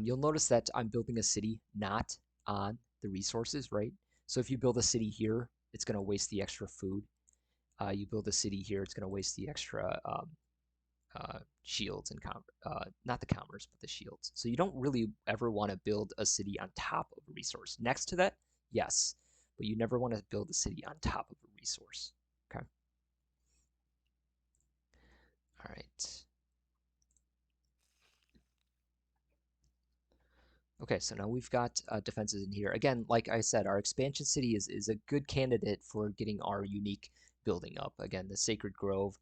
You'll notice that I'm building a city not on the resources, right? So if you build a city here, it's going to waste the extra food. You build a city here, it's going to waste the extra shields and not the commerce, but the shields. So you don't really ever want to build a city on top of a resource. Next to that, yes, but you never want to build a city on top of a resource. Okay. All right. Okay, so now we've got defenses in here. Again, like I said, our expansion city is a good candidate for getting our unique building up. Again, the Sacred Grove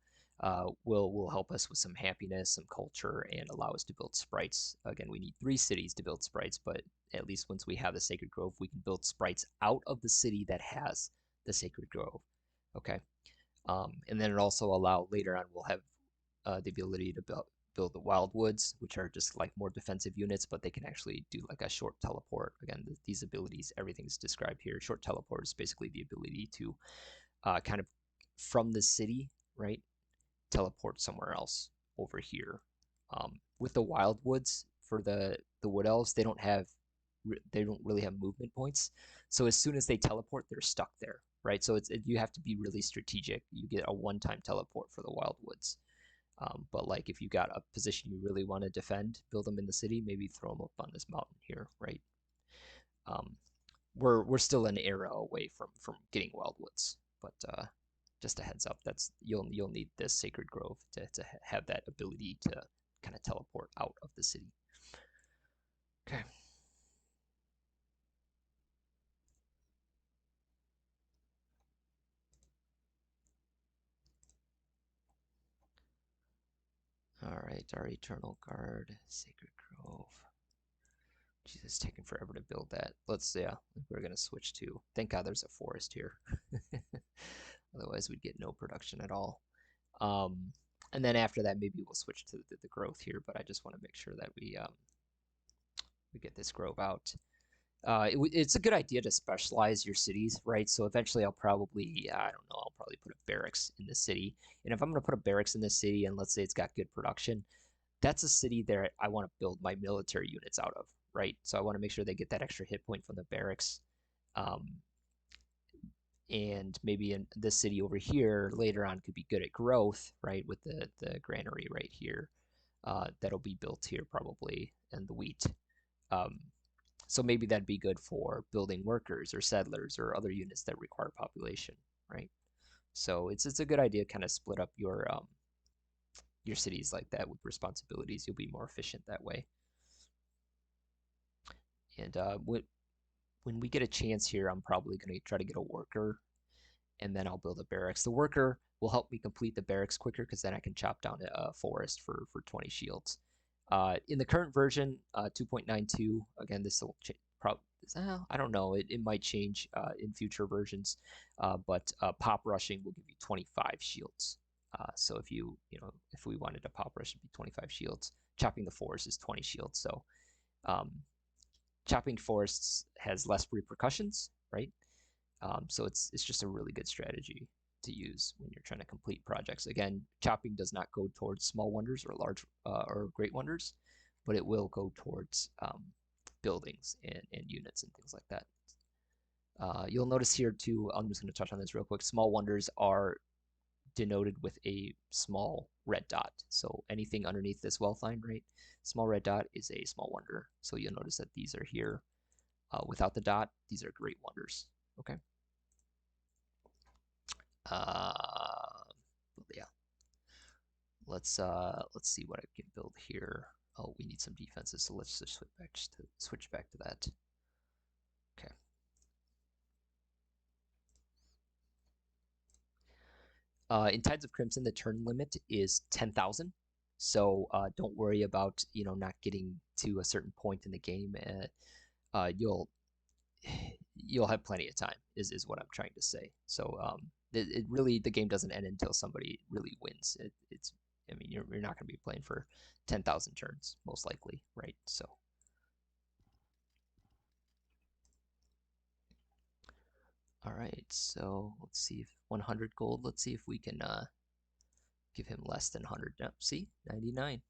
will help us with some happiness, some culture, and allow us to build sprites. Again, we need 3 cities to build sprites, but at least once we have the Sacred Grove, we can build sprites out of the city that has the Sacred Grove. Okay, and then it also allow later on we'll have the ability to build the Wildwoods, which are just like more defensive units, but they can actually do like a short teleport. Again, these abilities, everything's described here. Short teleport is basically the ability to kind of from the city, right, teleport somewhere else over here. With the Wildwoods for the Wood Elves, they don't really have movement points. So as soon as they teleport, they're stuck there, right? So you have to be really strategic. You get a one-time teleport for the Wildwoods. But like if you got a position you really want to defend, build them in the city, maybe throw them up on this mountain here, right? Um, we're still an era away from getting Wildwoods, but just a heads up, that's you'll need this Sacred Grove to have that ability to kind of teleport out of the city. Okay. All right, our Eternal Guard, Sacred Grove. Jesus, it's taking forever to build that. Yeah, we're gonna switch to. Thank God there's a forest here. Otherwise, we'd get no production at all. Um, and then after that, maybe we'll switch to the growth here. But I just want to make sure that we get this grove out. It's a good idea to specialize your cities, right? So eventually, I don't know, I'll probably put a barracks in the city. And if I'm going to put a barracks in the city, and let's say it's got good production, that's a city that I want to build my military units out of, right? So I want to make sure they get that extra hit point from the barracks. Um, and maybe in this city over here later on could be good at growth, right? With the granary right here, that'll be built here probably, and the wheat. Um, so maybe that'd be good for building workers or settlers or other units that require population, right? So it's a good idea to kind of split up your cities like that with responsibilities. You'll be more efficient that way. And when we get a chance here, I'm probably going to try to get a worker, and then I'll build a barracks. The worker will help me complete the barracks quicker because then I can chop down a forest for 20 shields. In the current version, 2.92, again, this will I don't know. It might change in future versions, but pop rushing will give you 25 shields. So if we wanted a pauper, it should be 25 shields. Chopping the forest is 20 shields. So um, chopping forests has less repercussions, right? So it's just a really good strategy to use when you're trying to complete projects. Again, chopping does not go towards small wonders or large or great wonders, but it will go towards buildings and units and things like that. You'll notice here too, I'm just going to touch on this real quick. Small wonders are denoted with a small red dot. So anything underneath this wealth line, right? Small red dot is a small wonder. So you'll notice that these are here without the dot. These are great wonders. Okay. Yeah. Let's see what I can build here. Oh, we need some defenses, so let's just switch back to that. Okay. In Tides of Crimson, the turn limit is 10,000. So don't worry about not getting to a certain point in the game. You'll have plenty of time. Is what I'm trying to say. So it really the game doesn't end until somebody really wins. It's I mean you're not going to be playing for 10,000 turns most likely, right? So. All right, so let's see if 100 gold. Let's see if we can give him less than 100. Nope, see, 99.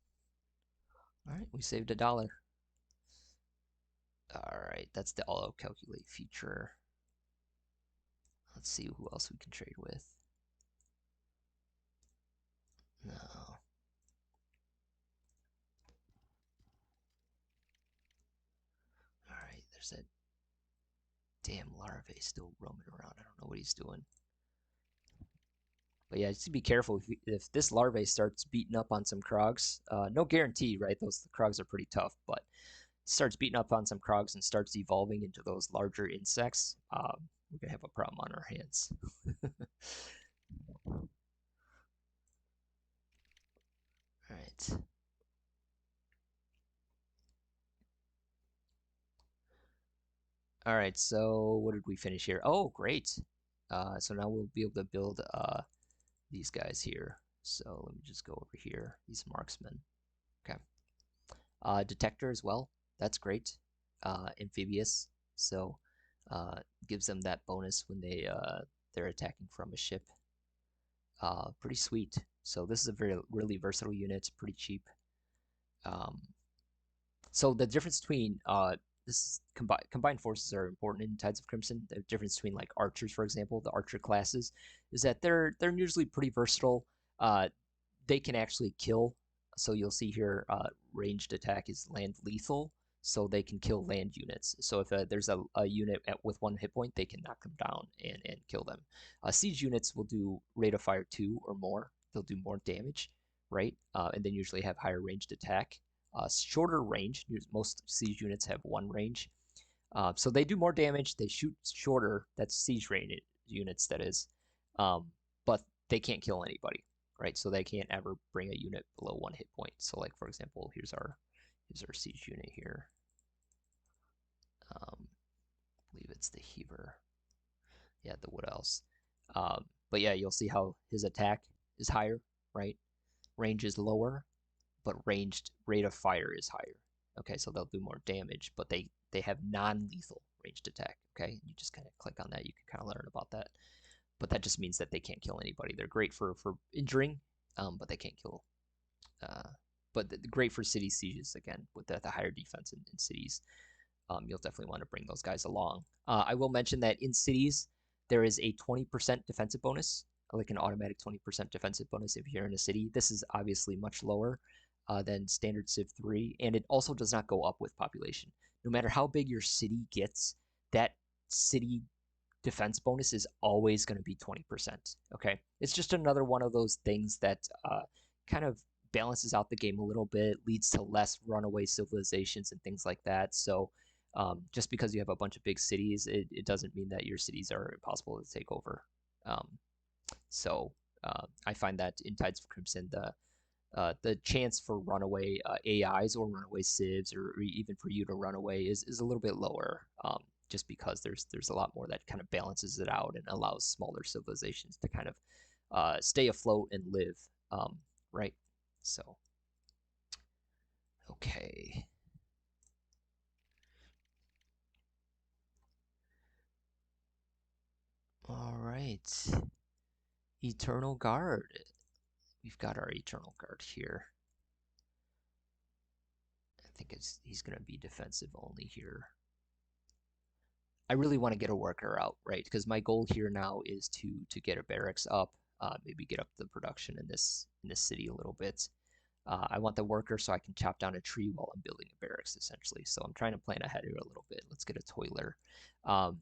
All right, we saved $1. All right, that's the auto calculate feature. Let's see who else we can trade with. No. All right, there's that damn larvae still roaming around. I don't know what he's doing. But yeah, just be careful if this larvae starts beating up on some Crocs. No guarantee, right? Those Crocs are pretty tough, but starts beating up on some Crocs and starts evolving into those larger insects, we're gonna have a problem on our hands. All right. All right, so what did we finish here? Oh, great. So now we'll be able to build these guys here. So let me just go over here, these marksmen. Okay. Detector as well. That's great. Amphibious. So gives them that bonus when they're attacking from a ship. Pretty sweet. So this is a really versatile unit, pretty cheap. Um, so the difference between this combined forces are important in Tides of Crimson. The difference between like archers, for example, the archer classes, is that they're usually pretty versatile. They can actually kill. So you'll see here, ranged attack is land lethal, so they can kill land units. So if there's a unit with 1 hit point, they can knock them down and kill them. Siege units will do rate of fire 2 or more. They'll do more damage, right? And then usually have higher ranged attack. Shorter range. Most siege units have 1 range. So they do more damage. They shoot shorter. That's siege range units, that is. But they can't kill anybody, right? So they can't ever bring a unit below 1 hit point. So like, for example, here's our siege unit here. I believe it's the Heaver. Yeah, the Wood Elves. But yeah, you'll see how his attack is higher, right? Range is lower, but ranged rate of fire is higher. Okay, so they'll do more damage, but they have non-lethal ranged attack. Okay, you just kind of click on that, you can kind of learn about that. But that just means that they can't kill anybody. They're great for injuring, but they can't kill. But great for city sieges again with the higher defense in cities. You'll definitely want to bring those guys along. I will mention that in cities there is a 20% defensive bonus, like an automatic 20% defensive bonus if you're in a city. This is obviously much lower than standard Civ 3, and it also does not go up with population. No matter how big your city gets, that city defense bonus is always going to be 20%. Okay, it's just another one of those things that kind of balances out the game a little bit, leads to less runaway civilizations and things like that. So just because you have a bunch of big cities, it doesn't mean that your cities are impossible to take over. Um, so I find that in Tides of Crimson, the chance for runaway AIs or runaway civs, or even for you to run away, is a little bit lower. Just because there's a lot more that kind of balances it out and allows smaller civilizations to kind of stay afloat and live. Right. So okay. All right. Eternal Guard. We've got our Eternal Guard here. I think he's going to be defensive only here. I really want to get a worker out, right? Because my goal here now is to get a barracks up, maybe get up the production in this city a little bit. I want the worker so I can chop down a tree while I'm building a barracks, essentially. So I'm trying to plan ahead here a little bit. Let's get a toiler. Um,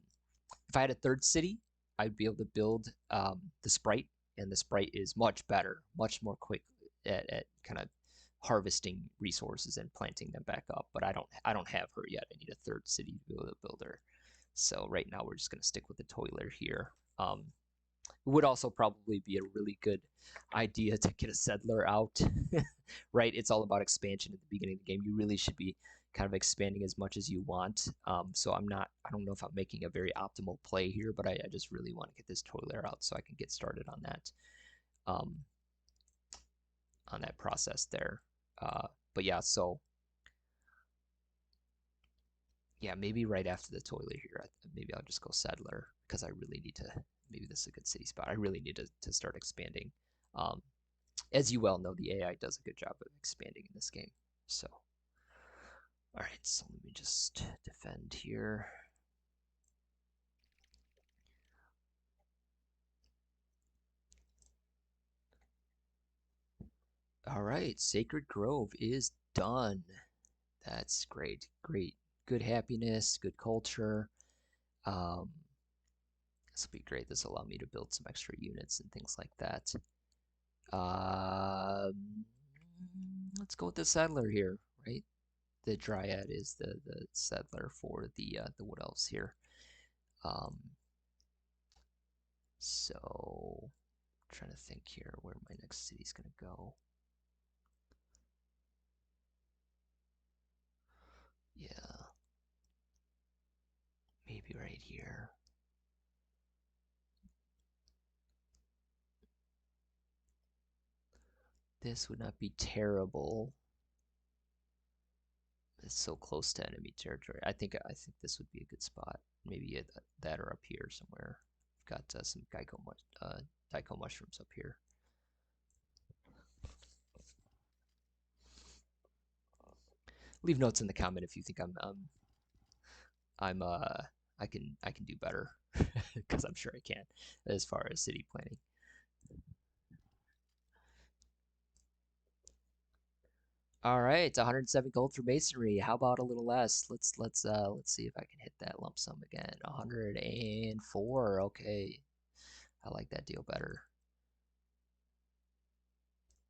if I had a third city, I'd be able to build the sprite, and the sprite is much better, much more quick at kind of harvesting resources and planting them back up. But I don't have her yet. I need a third city to be able to build her. So right now we're just going to stick with the toiler here. It would also probably be a really good idea to get a settler out, right? It's all about expansion at the beginning of the game. You really should be kind of expanding as much as you want. So I don't know if I'm making a very optimal play here, but I just really want to get this toiler out so I can get started um, on that process there. But yeah, so yeah, maybe right after the toilet here, maybe I'll just go settler because I really need to. Maybe this is a good city spot. I really need to start expanding. Um, as you well know, the AI does a good job of expanding in this game. So, all right, so let me just defend here. All right, Sacred Grove is done. That's great. Great. Good happiness, good culture. Um, this will be great. This will allow me to build some extra units and things like that. Um, let's go with the settler here, right? The Dryad is the settler for the Wood Elves here. Um, so I'm trying to think here where my next city's gonna go. Yeah, maybe right here. This would not be terrible. It's so close to enemy territory. I think this would be a good spot. Maybe that or up here somewhere. I've got some Daiko mushrooms up here. Leave notes in the comment if you think I'm I can do better because I'm sure I can as far as city planning. All right, 107 gold for masonry. How about a little less? Let's see if I can hit that lump sum again. 104. Okay. I like that deal better.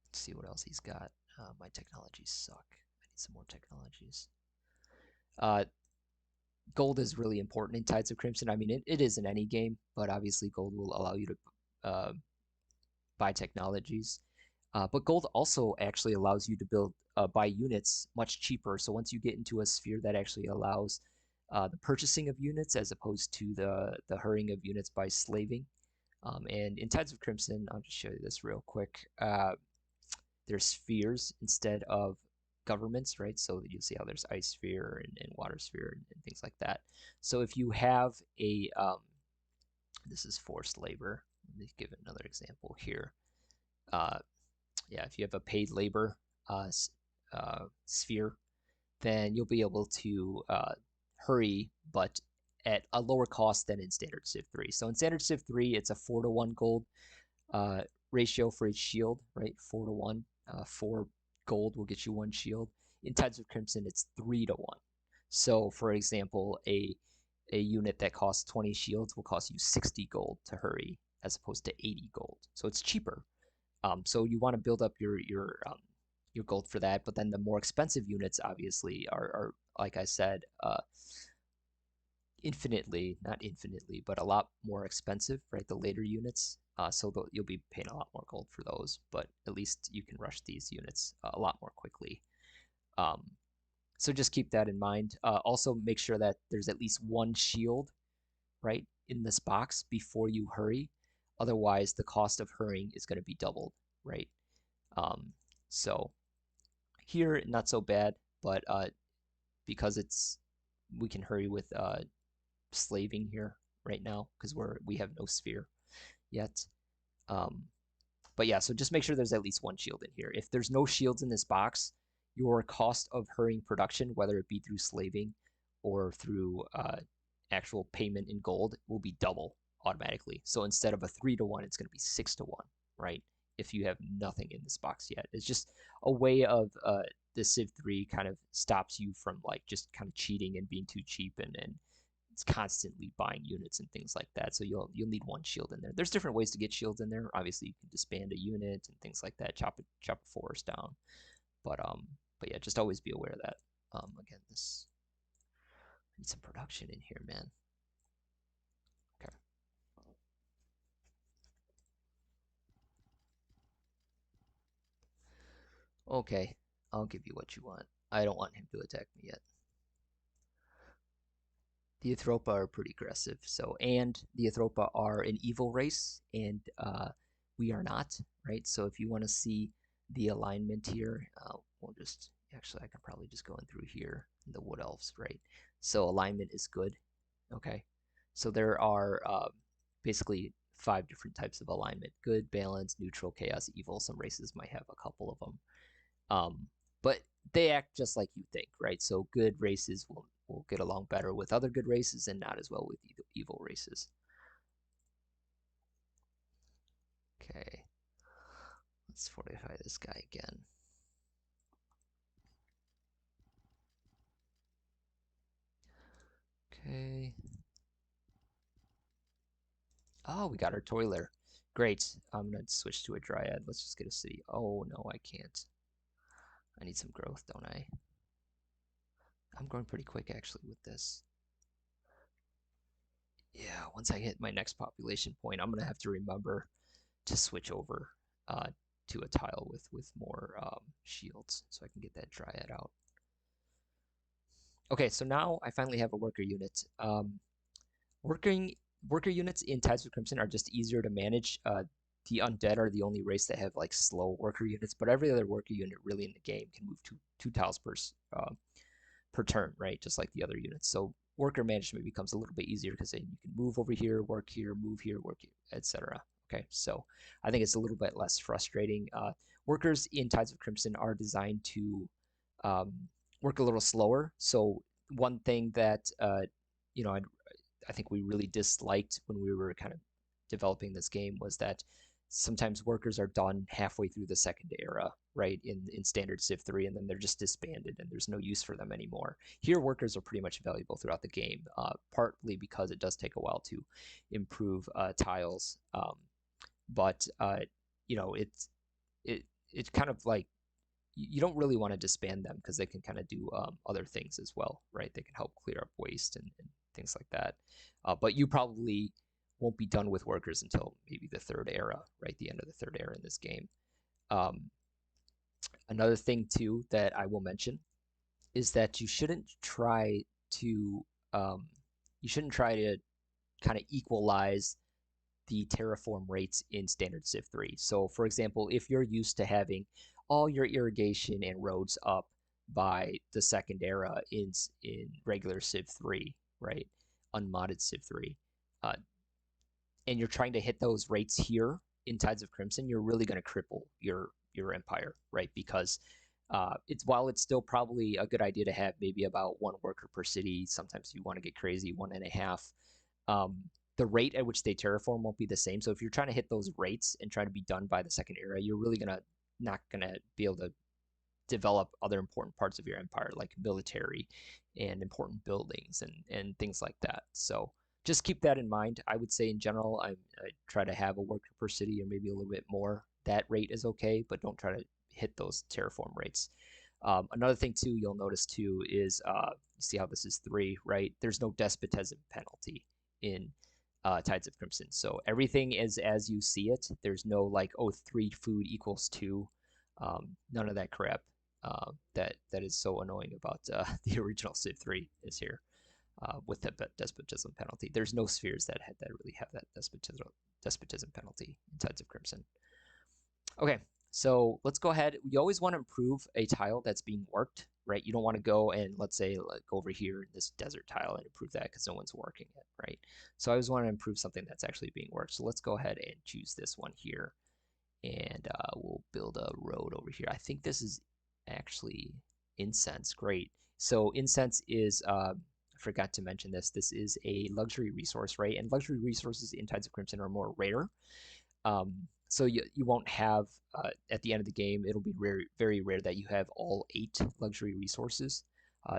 Let's see what else he's got. My technologies suck. I need some more technologies. Uh, Gold is really important in Tides of Crimson. I mean, it is in any game, but obviously gold will allow you to uh, buy technologies. But gold also actually allows you to buy units much cheaper. So once you get into a sphere that actually allows the purchasing of units as opposed to the hurrying of units by slaving. And in Tides of Crimson, I'll just show you this real quick. There's spheres instead of governments, right? So you'll see how there's ice sphere and water sphere and things like that. So if you have this is forced labor. Let me give another example here. Uh, yeah, if you have a paid labor sphere, then you'll be able to hurry, but at a lower cost than in standard Civ 3. So in standard Civ 3, it's a 4-to-1 gold uh, ratio for each shield, right? 4-to-1. 4 gold will get you 1 shield. In Tides of Crimson, it's 3-to-1. So, for example, a unit that costs 20 shields will cost you 60 gold to hurry, as opposed to 80 gold. So it's cheaper. So you want to build up your gold for that. But then the more expensive units, obviously, are like I said, not infinitely, but a lot more expensive, right? The later units. So you'll be paying a lot more gold for those, but at least you can rush these units a lot more quickly. Um, so just keep that in mind. Also, make sure that there's at least 1 shield, right, in this box before you hurry. Otherwise, the cost of hurrying is going to be doubled, right? Um, so here, not so bad, but because we can hurry with slaving here right now because we have no sphere yet. Um, but yeah, so just make sure there's at least one shield in here. If there's no shields in this box, your cost of hurrying production, whether it be through slaving or through actual payment in gold, will be double automatically. So instead of a 3-to-1, it's going to be 6-to-1, right? If you have nothing in this box yet, it's just a way of the Civ 3 kind of stops you from like just kind of cheating and being too cheap and it's constantly buying units and things like that. So you'll need one shield in there. There's different ways to get shields in there. Obviously, you can disband a unit and things like that. Chop a forest down. But yeah, just always be aware of that. Again, this I need some production in here, man. Okay. Okay, I'll give you what you want. I don't want him to attack me yet. The Athropa are pretty aggressive. So, and the Athropa are an evil race, and we are not, right? So, if you want to see the alignment here, we'll just actually I can probably just go in through here in the Wood Elves, right? So, alignment is good. Okay, so there are basically 5 different types of alignment: good, balance, neutral, chaos, evil. Some races might have a couple of them. But they act just like you think, right? So good races will get along better with other good races and not as well with evil races. Okay, let's fortify this guy again. Okay. Oh, we got our toiler. Great. I'm gonna switch to a Dryad. Let's just get a city. Oh no, I can't. I need some growth, don't I? I'm growing pretty quick actually with this. Yeah, once I hit my next population point, I'm gonna have to remember to switch over uh, to a tile with more shields, so I can get that Dryad out. Okay, so now I finally have a worker unit. Working worker units in Tides of Crimson are just easier to manage. The undead are the only race that have like slow worker units, but every other worker unit really in the game can move two tiles per turn, right? Just like the other units. So worker management becomes a little bit easier because then you can move over here, move here, work here, etc. Okay, so I think it's a little bit less frustrating. Workers in Tides of Crimson are designed to um, work a little slower. So one thing that you know I think we really disliked when we were kind of developing this game was that sometimes workers are done halfway through the second era, right, in standard Civ 3, and then they're just disbanded and there's no use for them anymore. Here, workers are pretty much valuable throughout the game, partly because it does take a while to improve tiles, but you know, it's kind of like you don't really want to disband them because they can kind of do other things as well, right? They can help clear up waste and things like that. But you probably won't be done with workers until maybe the third era, right? The end of the third era in this game. Um, Another thing too that I will mention is that to um, you shouldn't try to kind of equalize the terraform rates in standard Civ 3. So for example, if you're used to having all your irrigation and roads up by the second era in regular Civ 3, right? Unmodded Civ 3, uh, and you're trying to hit those rates here in Tides of Crimson, you're really going to cripple your empire, right? Because it's while it's still probably a good idea to have maybe about 1 worker per city. Sometimes you want to get crazy, 1.5. Um, the rate at which they terraform won't be the same. So if you're trying to hit those rates and try to be done by the second era, you're really not gonna be able to develop other important parts of your empire like military and important buildings and things like that. So just keep that in mind. I would say in general, I try to have a worker per city or maybe a little bit more. That rate is okay, but don't try to hit those terraform rates. Another thing too, you'll notice too is you see how this is 3, right? There's no despotism penalty in Tides of Crimson, so everything is as you see it. There's no like, oh, 3 food equals 2. None of that crap that is so annoying about the original Civ 3 is here. with the despotism penalty. There's no spheres that really have that despotism penalty in Tides of Crimson. Okay, so let's go ahead. We always want to improve a tile that's being worked, right? You don't want to go and let's say go over here in this desert tile and improve that because no one's working it, right? So I always want to improve something that's actually being worked. So let's go ahead and choose this one here, and we'll build a road over here. I think this is actually incense. Great. So incense is I forgot to mention this. This is a luxury resource, right? And luxury resources in Tides of Crimson are more rare. So you won't have at the end of the game, it'll be rare, very rare that you have all 8 luxury resources.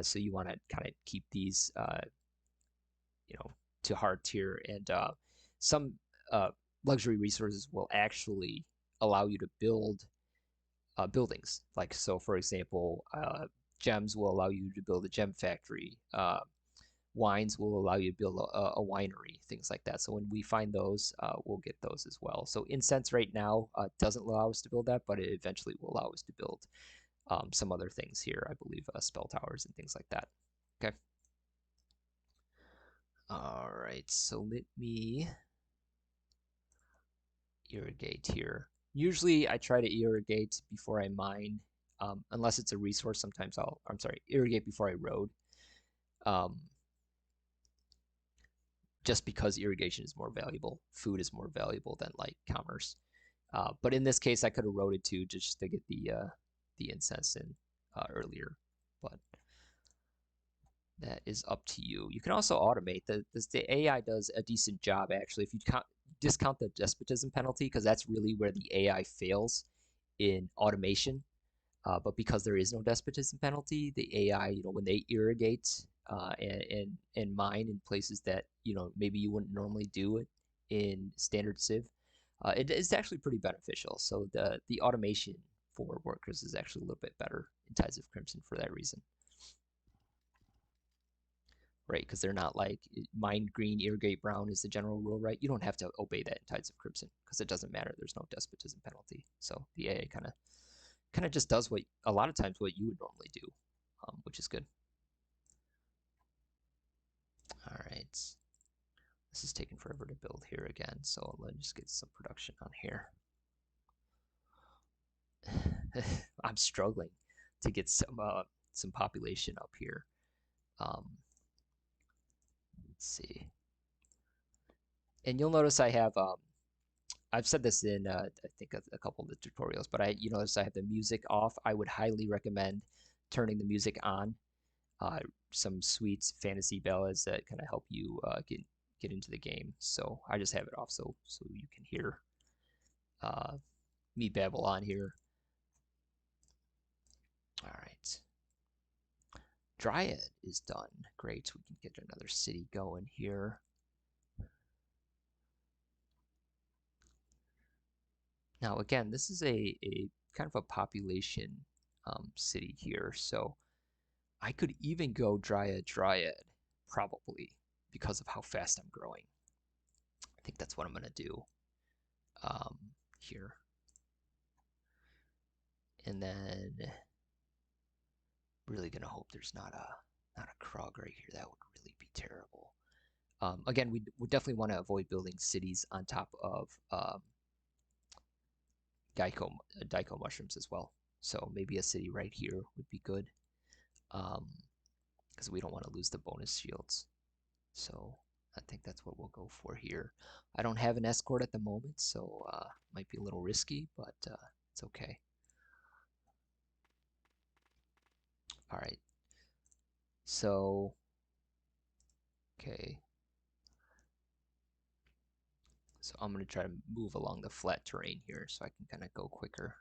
So you want to kind of keep these, you know, to hard tier, and some luxury resources will actually allow you to build buildings. Like so, for example, gems will allow you to build a gem factory. Wines will allow you to build a winery, things like that. So when we find those, we'll get those as well. So incense right now doesn't allow us to build that, but it eventually will allow us to build some other things here. I believe spell towers and things like that. Okay. All right. So let me irrigate here. Usually I try to irrigate before I mine, unless it's a resource. Sometimes I'm sorry, irrigate before I road. Um, just because irrigation is more valuable. Food is more valuable than like commerce. But in this case, I could have roaded too just to get the incense in earlier. But that is up to you. You can also automate. The AI does a decent job actually. If you discount the despotism penalty, because that's really where the AI fails in automation. But because there is no despotism penalty, the AI, when they irrigate and mine in places that maybe you wouldn't normally do it in standard Civ, it is actually pretty beneficial. So the automation for workers is actually a little bit better in Tides of Crimson for that reason, right? Because they're not like mine green, irrigate brown is the general rule, right? You don't have to obey that in Tides of Crimson because it doesn't matter. There's no despotism penalty. So the AI kind of just does what a lot of times what you would normally do, which is good. All right, this is taking forever to build here again, so let's just get some production on here. I'm struggling to get some population up here. Let's see, and you'll notice I have I've said this in I think a couple of the tutorials, but you notice I have the music off. I would highly recommend turning the music on. Uh, some sweet fantasy ballads that kind of help you get into the game. So I just have it off so you can hear uh, me babble on here. All right, Dryad is done. Great, we can get another city going here. Now again, this is a kind of a population city here, so I could even go Dryad probably because of how fast I'm growing. I think that's what I'm gonna do um, here. And then really gonna hope there's not a Krog right here. That would really be terrible. Again, we would definitely want to avoid building cities on top of Daiko mushrooms as well. So maybe a city right here would be good, because we don't want to lose the bonus shields. So I think that's what we'll go for here. I don't have an escort at the moment, so might be a little risky, but it's okay. All right. So, okay. So I'm going to try to move along the flat terrain here so I can kind of go quicker.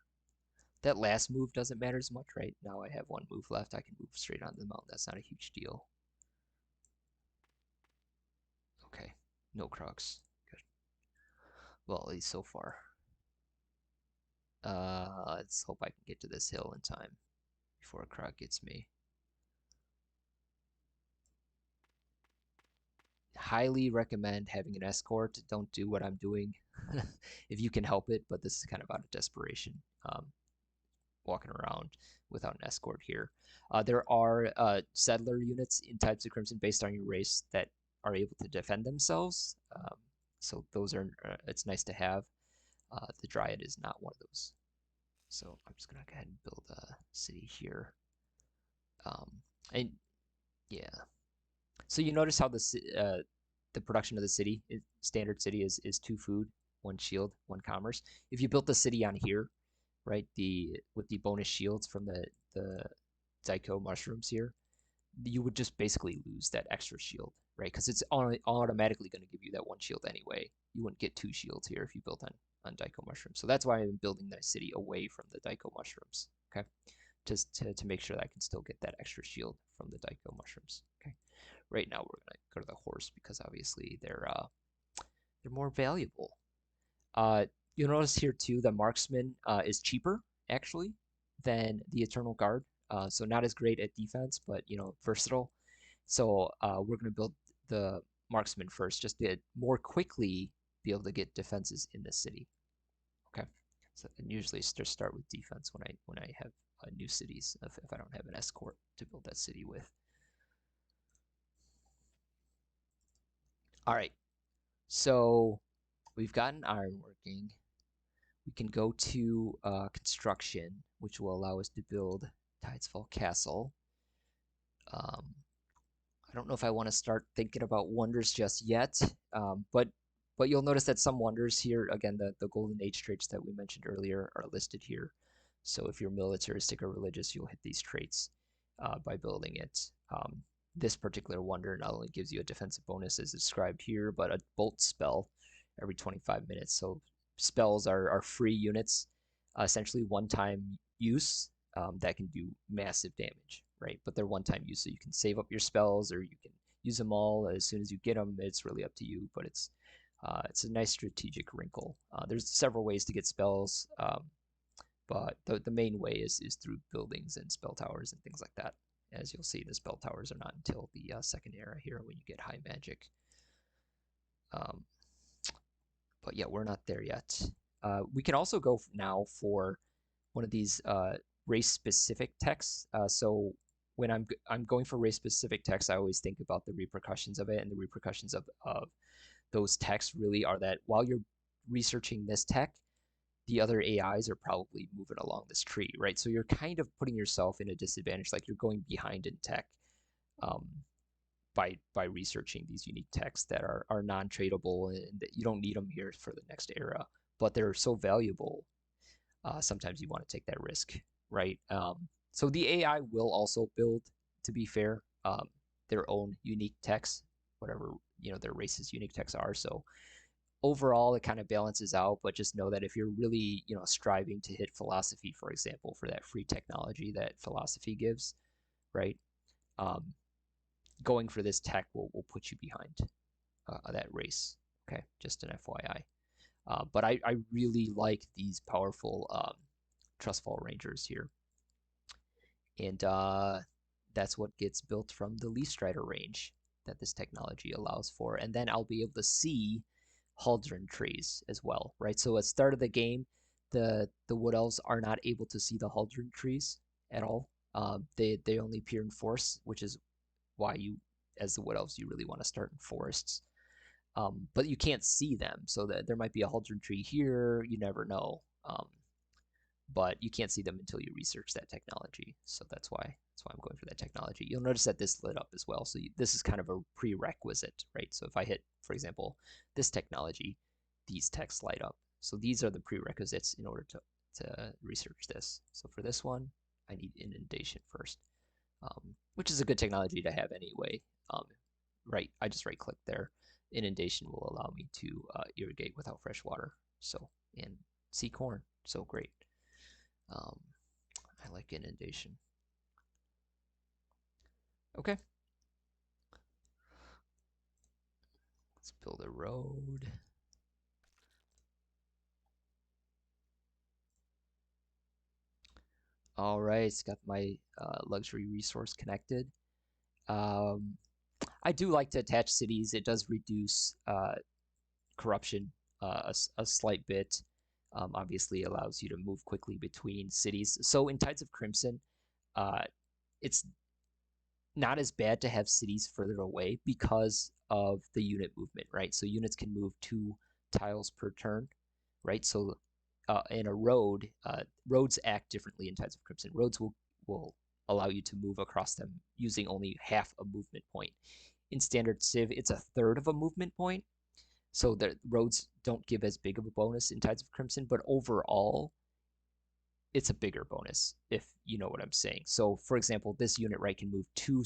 That last move doesn't matter as much, right? Now I have one move left. I can move straight onto the mountain. That's not a huge deal. Okay. No Crocs. Good. Well, at least so far. Let's hope I can get to this hill in time before a Croc gets me. Highly recommend having an escort. Don't do what I'm doing if you can help it, but this is kind of out of desperation. walking around without an escort here. There are settler units in Tides of Crimson based on your race that are able to defend themselves. So those are it's nice to have. The Dryad is not one of those. So I'm just gonna go ahead and build a city here. And yeah, so you notice how the production of the city, standard city, is two food, one shield, one commerce. If you built the city on here, right, the with the bonus shields from the Zyko mushrooms here, you would just basically lose that extra shield, right? Because it's automatically going to give you that one shield anyway. You wouldn't get two shields here if you built on Daiko mushrooms. So that's why I'm building the city away from the Daiko mushrooms. Okay, just to make sure that I can still get that extra shield from the Daiko mushrooms. Okay, right now we're gonna go to the horse because obviously they're more valuable. Uh, you'll notice here too the marksman is cheaper actually than the Eternal Guard. So not as great at defense, but versatile. So we're going to build the marksman first, just to more quickly be able to get defenses in the city. Okay. So and usually just start with defense when I have new cities if I don't have an escort to build that city with. All right. So we've gotten iron working. We can go to construction, which will allow us to build Tidesfall Castle. Um, I don't know if I want to start thinking about wonders just yet, but you'll notice that some wonders here, again, the Golden Age traits that we mentioned earlier are listed here. So if you're militaristic or religious, you'll hit these traits by building it. This particular wonder not only gives you a defensive bonus as described here, but a bolt spell every 25 minutes. So spells are free units, essentially one-time use that can do massive damage, right? But they're one-time use, so you can save up your spells or you can use them all as soon as you get them. It's really up to you, but it's a nice strategic wrinkle. There's several ways to get spells, but the main way is through buildings and spell towers and things like that. As you'll see, the spell towers are not until the second era here when you get high magic. Um, but yeah, we're not there yet. We can also go now for one of these race-specific texts. So when I'm going for race-specific texts, I always think about the repercussions of it, and the repercussions of those texts really are that while you're researching this tech, the other AIs are probably moving along this tree, right? So you're kind of putting yourself in a disadvantage, like you're going behind in tech um, by researching these unique texts that are non-tradable and that you don't need them here for the next era, but they're so valuable. Sometimes you want to take that risk, right? So the AI will also build, to be fair, their own unique texts, whatever their race's unique texts are. So overall, it kind of balances out. But just know that if you're really striving to hit philosophy, for example, for that free technology that philosophy gives, right? Um, Going for this tech will put you behind that race. Okay, just an FYI. But I really like these powerful Trustfall Rangers here. And that's what gets built from the Leaf Strider range that this technology allows for. And then I'll be able to see Haldren trees as well, right? So at the start of the game, the Wood Elves are not able to see the Haldren trees at all. They only appear in forests, which is why you, as the Wood Elves, you really want to start in forests. But you can't see them, so that there might be a Haldren tree here. You never know. But you can't see them until you research that technology. So that's why I'm going for that technology. You'll notice that this lit up as well. So this is kind of a prerequisite, right? So if I hit, for example, this technology, these texts light up. So these are the prerequisites in order to research this. So for this one, I need inundation first, which is a good technology to have anyway. Right, I just right click there. Inundation will allow me to irrigate without fresh water. So, and see corn, so great. I like inundation. Okay, let's build a road. All right, it's got my luxury resource connected. Um, I do like to attach cities. It does reduce corruption a slight bit. Obviously allows you to move quickly between cities. So in Tides of Crimson, uh, it's not as bad to have cities further away because of the unit movement, right? So units can move 2 tiles per turn, right? So in a road, roads act differently in Tides of Crimson. Roads will allow you to move across them using only half a movement point. In standard Civ, it's a third of a movement point, so the roads don't give as big of a bonus in Tides of Crimson, but overall, it's a bigger bonus, if you know what I'm saying. So, for example, this unit right can move two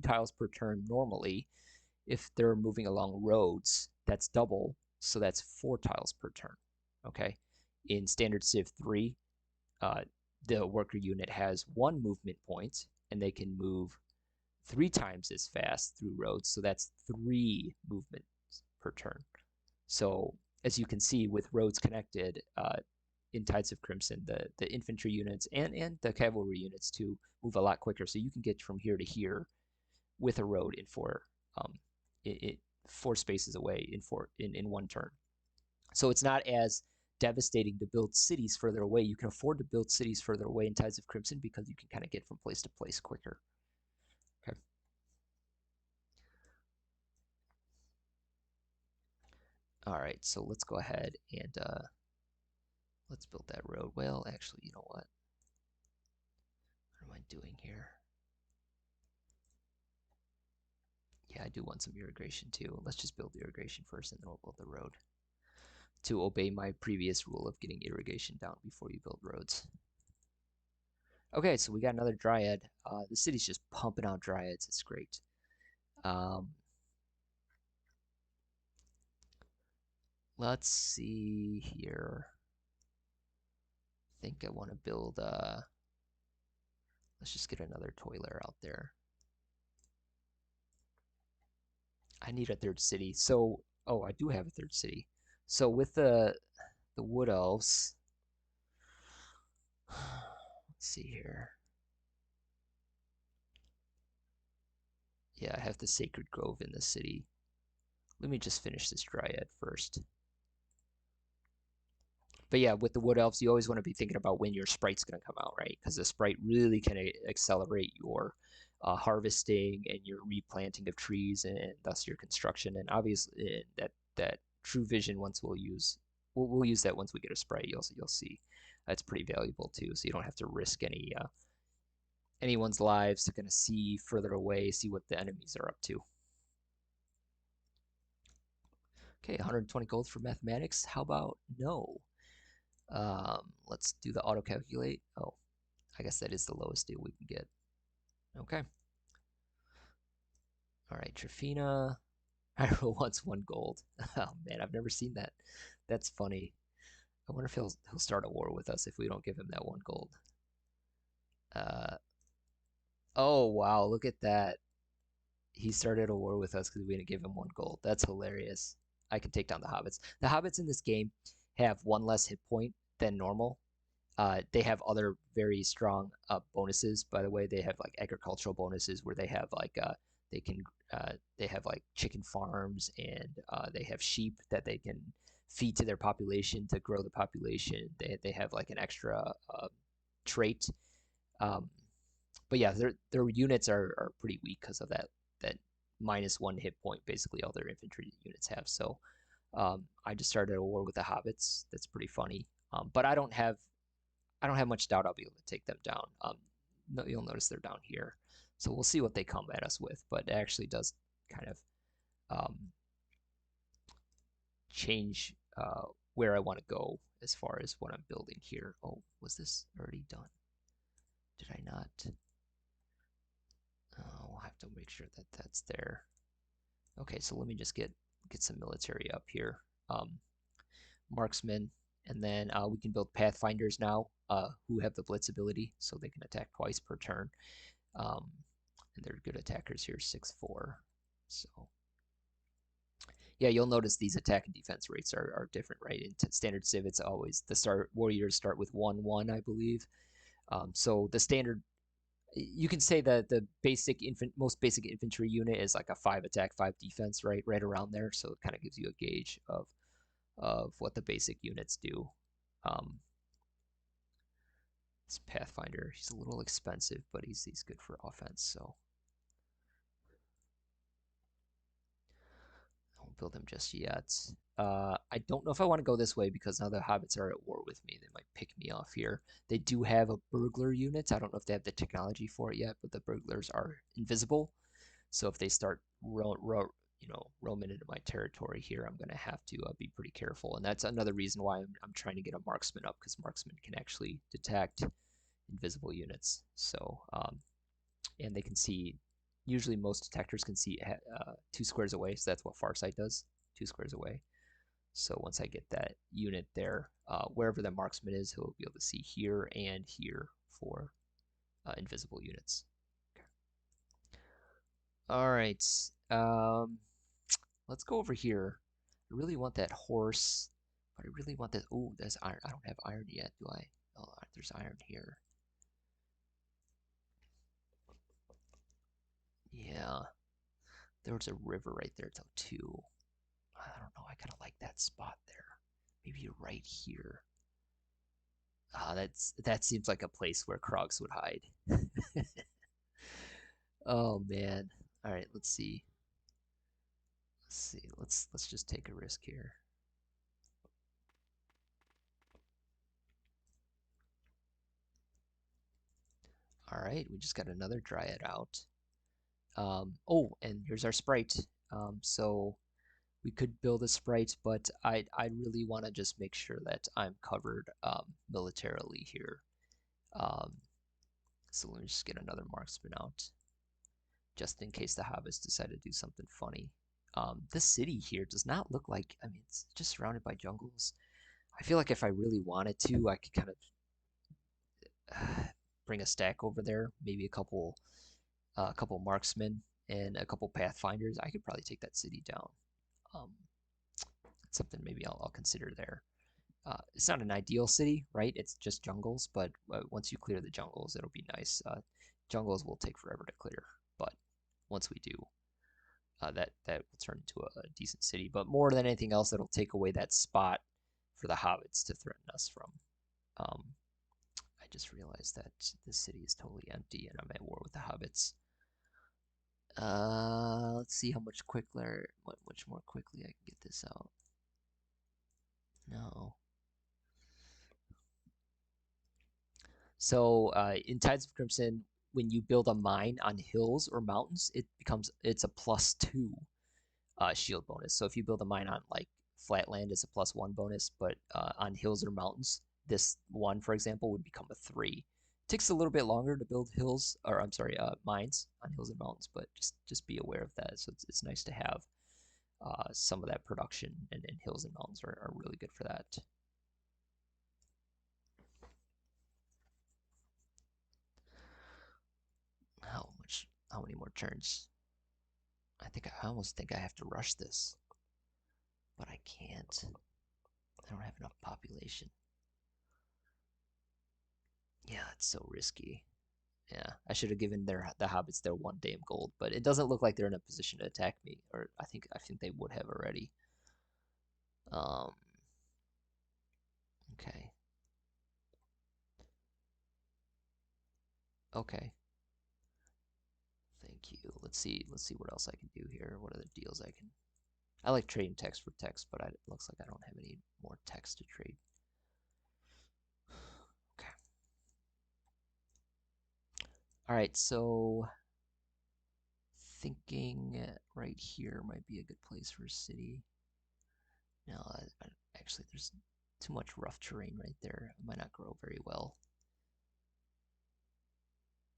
tiles per turn normally. If they're moving along roads, that's double, so that's 4 tiles per turn. Okay, in standard Civ 3, uh, the worker unit has 1 movement point, and they can move 3 times as fast through roads, so that's 3 movements per turn. So as you can see, with roads connected in Tides of Crimson, the infantry units and the cavalry units too move a lot quicker. So you can get from here to here with a road in um, 4 spaces away in 1 turn. So it's not as devastating to build cities further away. You can afford to build cities further away in Tides of Crimson because you can kind of get from place to place quicker. Okay. All right, so let's go ahead and let's build that road. Well, actually, you know what? What am I doing here? Yeah, I do want some irrigation too. Let's just build irrigation first and then we'll build the road. To obey my previous rule of getting irrigation down before you build roads. Okay, so we got another Dryad. The city's just pumping out Dryads. It's great. Um, let's see here. I think I want to build, let's just get another toiler out there. I need a third city. So, oh, I do have a third city. So with the Wood Elves, let's see here. Yeah, I have the Sacred Grove in the city. Let me just finish this Dryad first. But yeah, with the Wood Elves, you always want to be thinking about when your sprite's going to come out, right? Because the sprite really can accelerate your harvesting and your replanting of trees and thus your construction. And obviously, that True Vision once we'll use that once we get a sprite. You'll see that's pretty valuable too. So you don't have to risk anyone's lives to kind of see further away, see what the enemies are up to. Okay, 120 gold for mathematics. How about no? Let's do the auto calculate. Oh, I guess that is the lowest deal we can get. Okay. All right, Trifina. Hyrule wants 1 gold. Oh man, I've never seen that. That's funny. I wonder if he'll start a war with us if we don't give him that 1 gold. Uh, oh wow, look at that. He started a war with us because we didn't give him 1 gold. That's hilarious. I can take down the hobbits. The hobbits in this game have 1 less hit point than normal. They have other very strong bonuses. By the way, they have like agricultural bonuses where they have like they can they have like chicken farms and they have sheep that they can feed to their population to grow the population. They have like an extra trait. Um, but yeah, their units are pretty weak because of that -1 hit point. Basically, all their infantry units have. So I just started a war with the hobbits. That's pretty funny. But I don't have much doubt I'll be able to take them down. No, you'll notice they're down here. So we'll see what they come at us with, but it actually does kind of change where I want to go as far as what I'm building here. Oh, was this already done? Did I not? Oh, we'll have to make sure that that's there. Okay, so let me just get some military up here. Marksmen, and then we can build Pathfinders now, who have the Blitz ability, so they can attack twice per turn. And they're good attackers here, 6/4. So yeah, you'll notice these attack and defense rates are different, right? In standard Civ, it's always the warriors start with 1/1, I believe. So the standard, you can say that the most basic infantry unit is like a 5 attack, 5 defense, right around there. So it kind of gives you a gauge of what the basic units do. Um, this Pathfinder, he's a little expensive, but he's good for offense, so I won't build him just yet. I don't know if I want to go this way because now the hobbits are at war with me. They might pick me off here. They do have a burglar unit. I don't know if they have the technology for it yet, but the burglars are invisible. So if they start roaming into my territory here, I'm going to have to be pretty careful. And that's another reason why I'm trying to get a marksman up, because marksman can actually detect invisible units. So and they can see. Usually, most detectors can see 2 squares away, so that's what Farsight does. 2 squares away. So once I get that unit there, wherever the marksman is, he'll be able to see here and here for invisible units. Okay. All right. Let's go over here. I really want that horse, but I really want that. Oh, there's iron. I don't have iron yet, do I? Oh, there's iron here. Yeah, there was a river right there, though, too. I don't know. I kind of like that spot there. Maybe right here. That seems like a place where Crocs would hide. Oh man. All right, let's see. Let's see. Let's just take a risk here. All right, we just got another Dryad out. Oh, and here's our sprite. So we could build a sprite, but I really want to just make sure that I'm covered militarily here. Um, so let me just get another marksman out, just in case the hobbits decide to do something funny. This city here does not look like, I mean, it's just surrounded by jungles. I feel like if I really wanted to, I could kind of bring a stack over there, maybe a couple marksmen and a couple pathfinders. I could probably take that city down. Um, Something maybe I'll consider there. It's not an ideal city, right? It's just jungles, but once you clear the jungles, it'll be nice. Jungles will take forever to clear, but once we do, that will turn into a decent city. But more than anything else, it'll take away that spot for the hobbits to threaten us from. Um, I just realized that this city is totally empty, and I'm at war with the hobbits. Let's see how much much more quickly I can get this out. No. So in Tides of Crimson, when you build a mine on hills or mountains, it's a +2 shield bonus. So if you build a mine on like flat land, it's a +1 bonus, but on hills or mountains, this one, for example, would become a 3. It takes a little bit longer to build hills, or I'm sorry, mines on hills and mountains, but just be aware of that. So it's nice to have some of that production, and hills and mountains are really good for that. How many more turns? I almost think I have to rush this, but I can't. I don't have enough population. Yeah, it's so risky. Yeah, I should have given the hobbits their 1 dame gold, but it doesn't look like they're in a position to attack me, or I think they would have already. Um, okay, okay. Thank you. Let's see what else I can do here. What other deals I can? I like trading text for text, but it looks like I don't have any more text to trade. Okay. All right, so thinking right here might be a good place for a city. No, actually, there's too much rough terrain right there. It might not grow very well.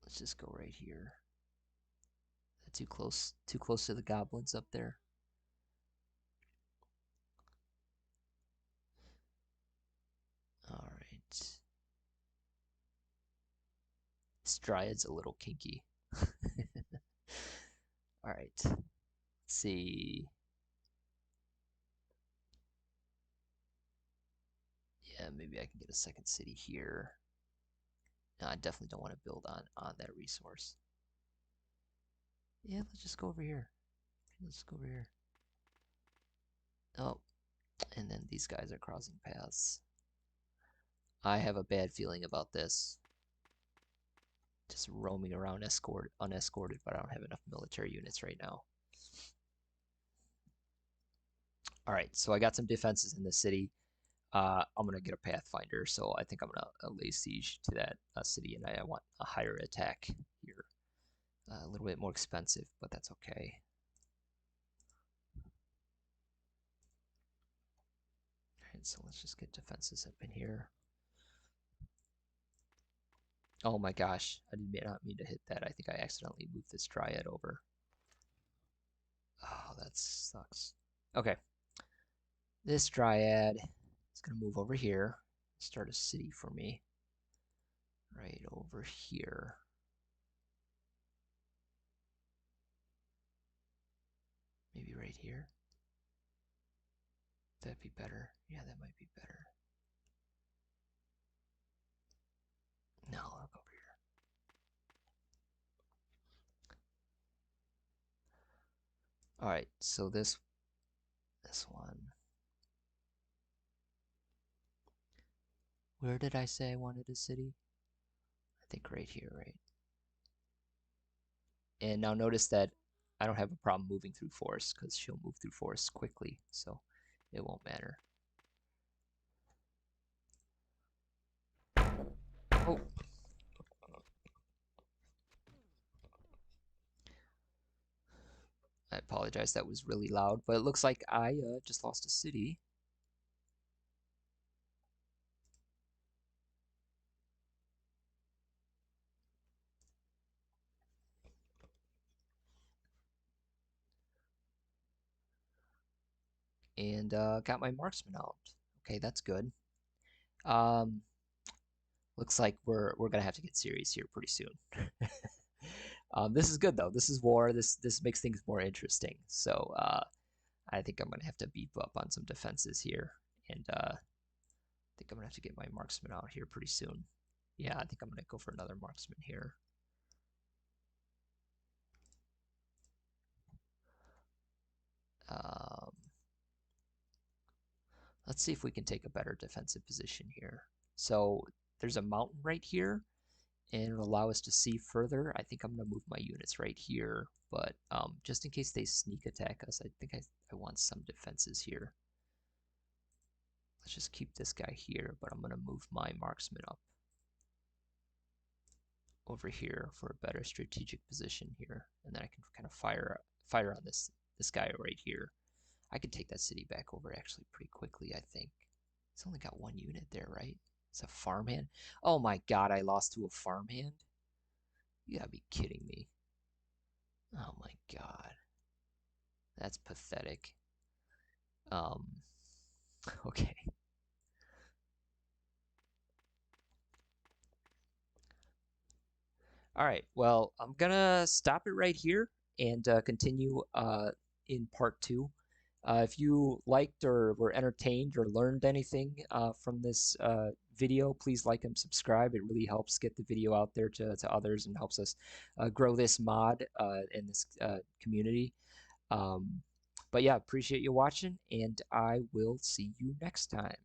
Let's just go right here. Too close to the goblins up there. All right. This Dryad's a little kinky. All right. Let's see. Yeah, maybe I can get a second city here. No, I definitely don't want to build on that resource. Yeah, let's just go over here. Let's go over here. Oh, and then these guys are crossing paths. I have a bad feeling about this. Just roaming around unescorted, but I don't have enough military units right now. All right, so I got some defenses in the city. I'm gonna get a pathfinder, so I think I'm gonna lay siege to that city, and I want a higher attack here. A little bit more expensive, but that's okay. All right, so let's just get defenses up in here. Oh my gosh, I did not mean to hit that. I think I accidentally moved this Dryad over. Oh, that sucks. Okay, this Dryad is gonna move over here, start a city for me. Right over here. Maybe right here. That'd be better. Yeah, that might be better. No, I'll go over here. All right, so this one. Where did I say I wanted a city? I think right here, right? And now notice that I don't have a problem moving through forests because she'll move through forests quickly, so it won't matter. Oh, I apologize. That was really loud, but it looks like I just lost a city. And got my marksman out. Okay, that's good. Um, Looks like we're gonna have to get serious here pretty soon. This is good though. This is war. This makes things more interesting. So I think I'm gonna have to beef up on some defenses here, and I think I'm gonna have to get my marksman out here pretty soon. Yeah, I think I'm gonna go for another marksman here. Um, let's see if we can take a better defensive position here. So there's a mountain right here, and it'll allow us to see further. I think I'm going to move my units right here, but just in case they sneak attack us, I think I want some defenses here. Let's just keep this guy here, but I'm going to move my marksman up over here for a better strategic position here, and then I can kind of fire on this guy right here. I could take that city back over actually pretty quickly, I think. It's only got one unit there, right? It's a farmhand. Oh my god, I lost to a farmhand? You gotta be kidding me. Oh my god. That's pathetic. Um, okay. All right. Well, I'm gonna stop it right here and continue in part two. If you liked or were entertained or learned anything from this video, please like and subscribe. It really helps get the video out there to others and helps us grow this mod in this community. Um, but yeah, appreciate you watching, and I will see you next time.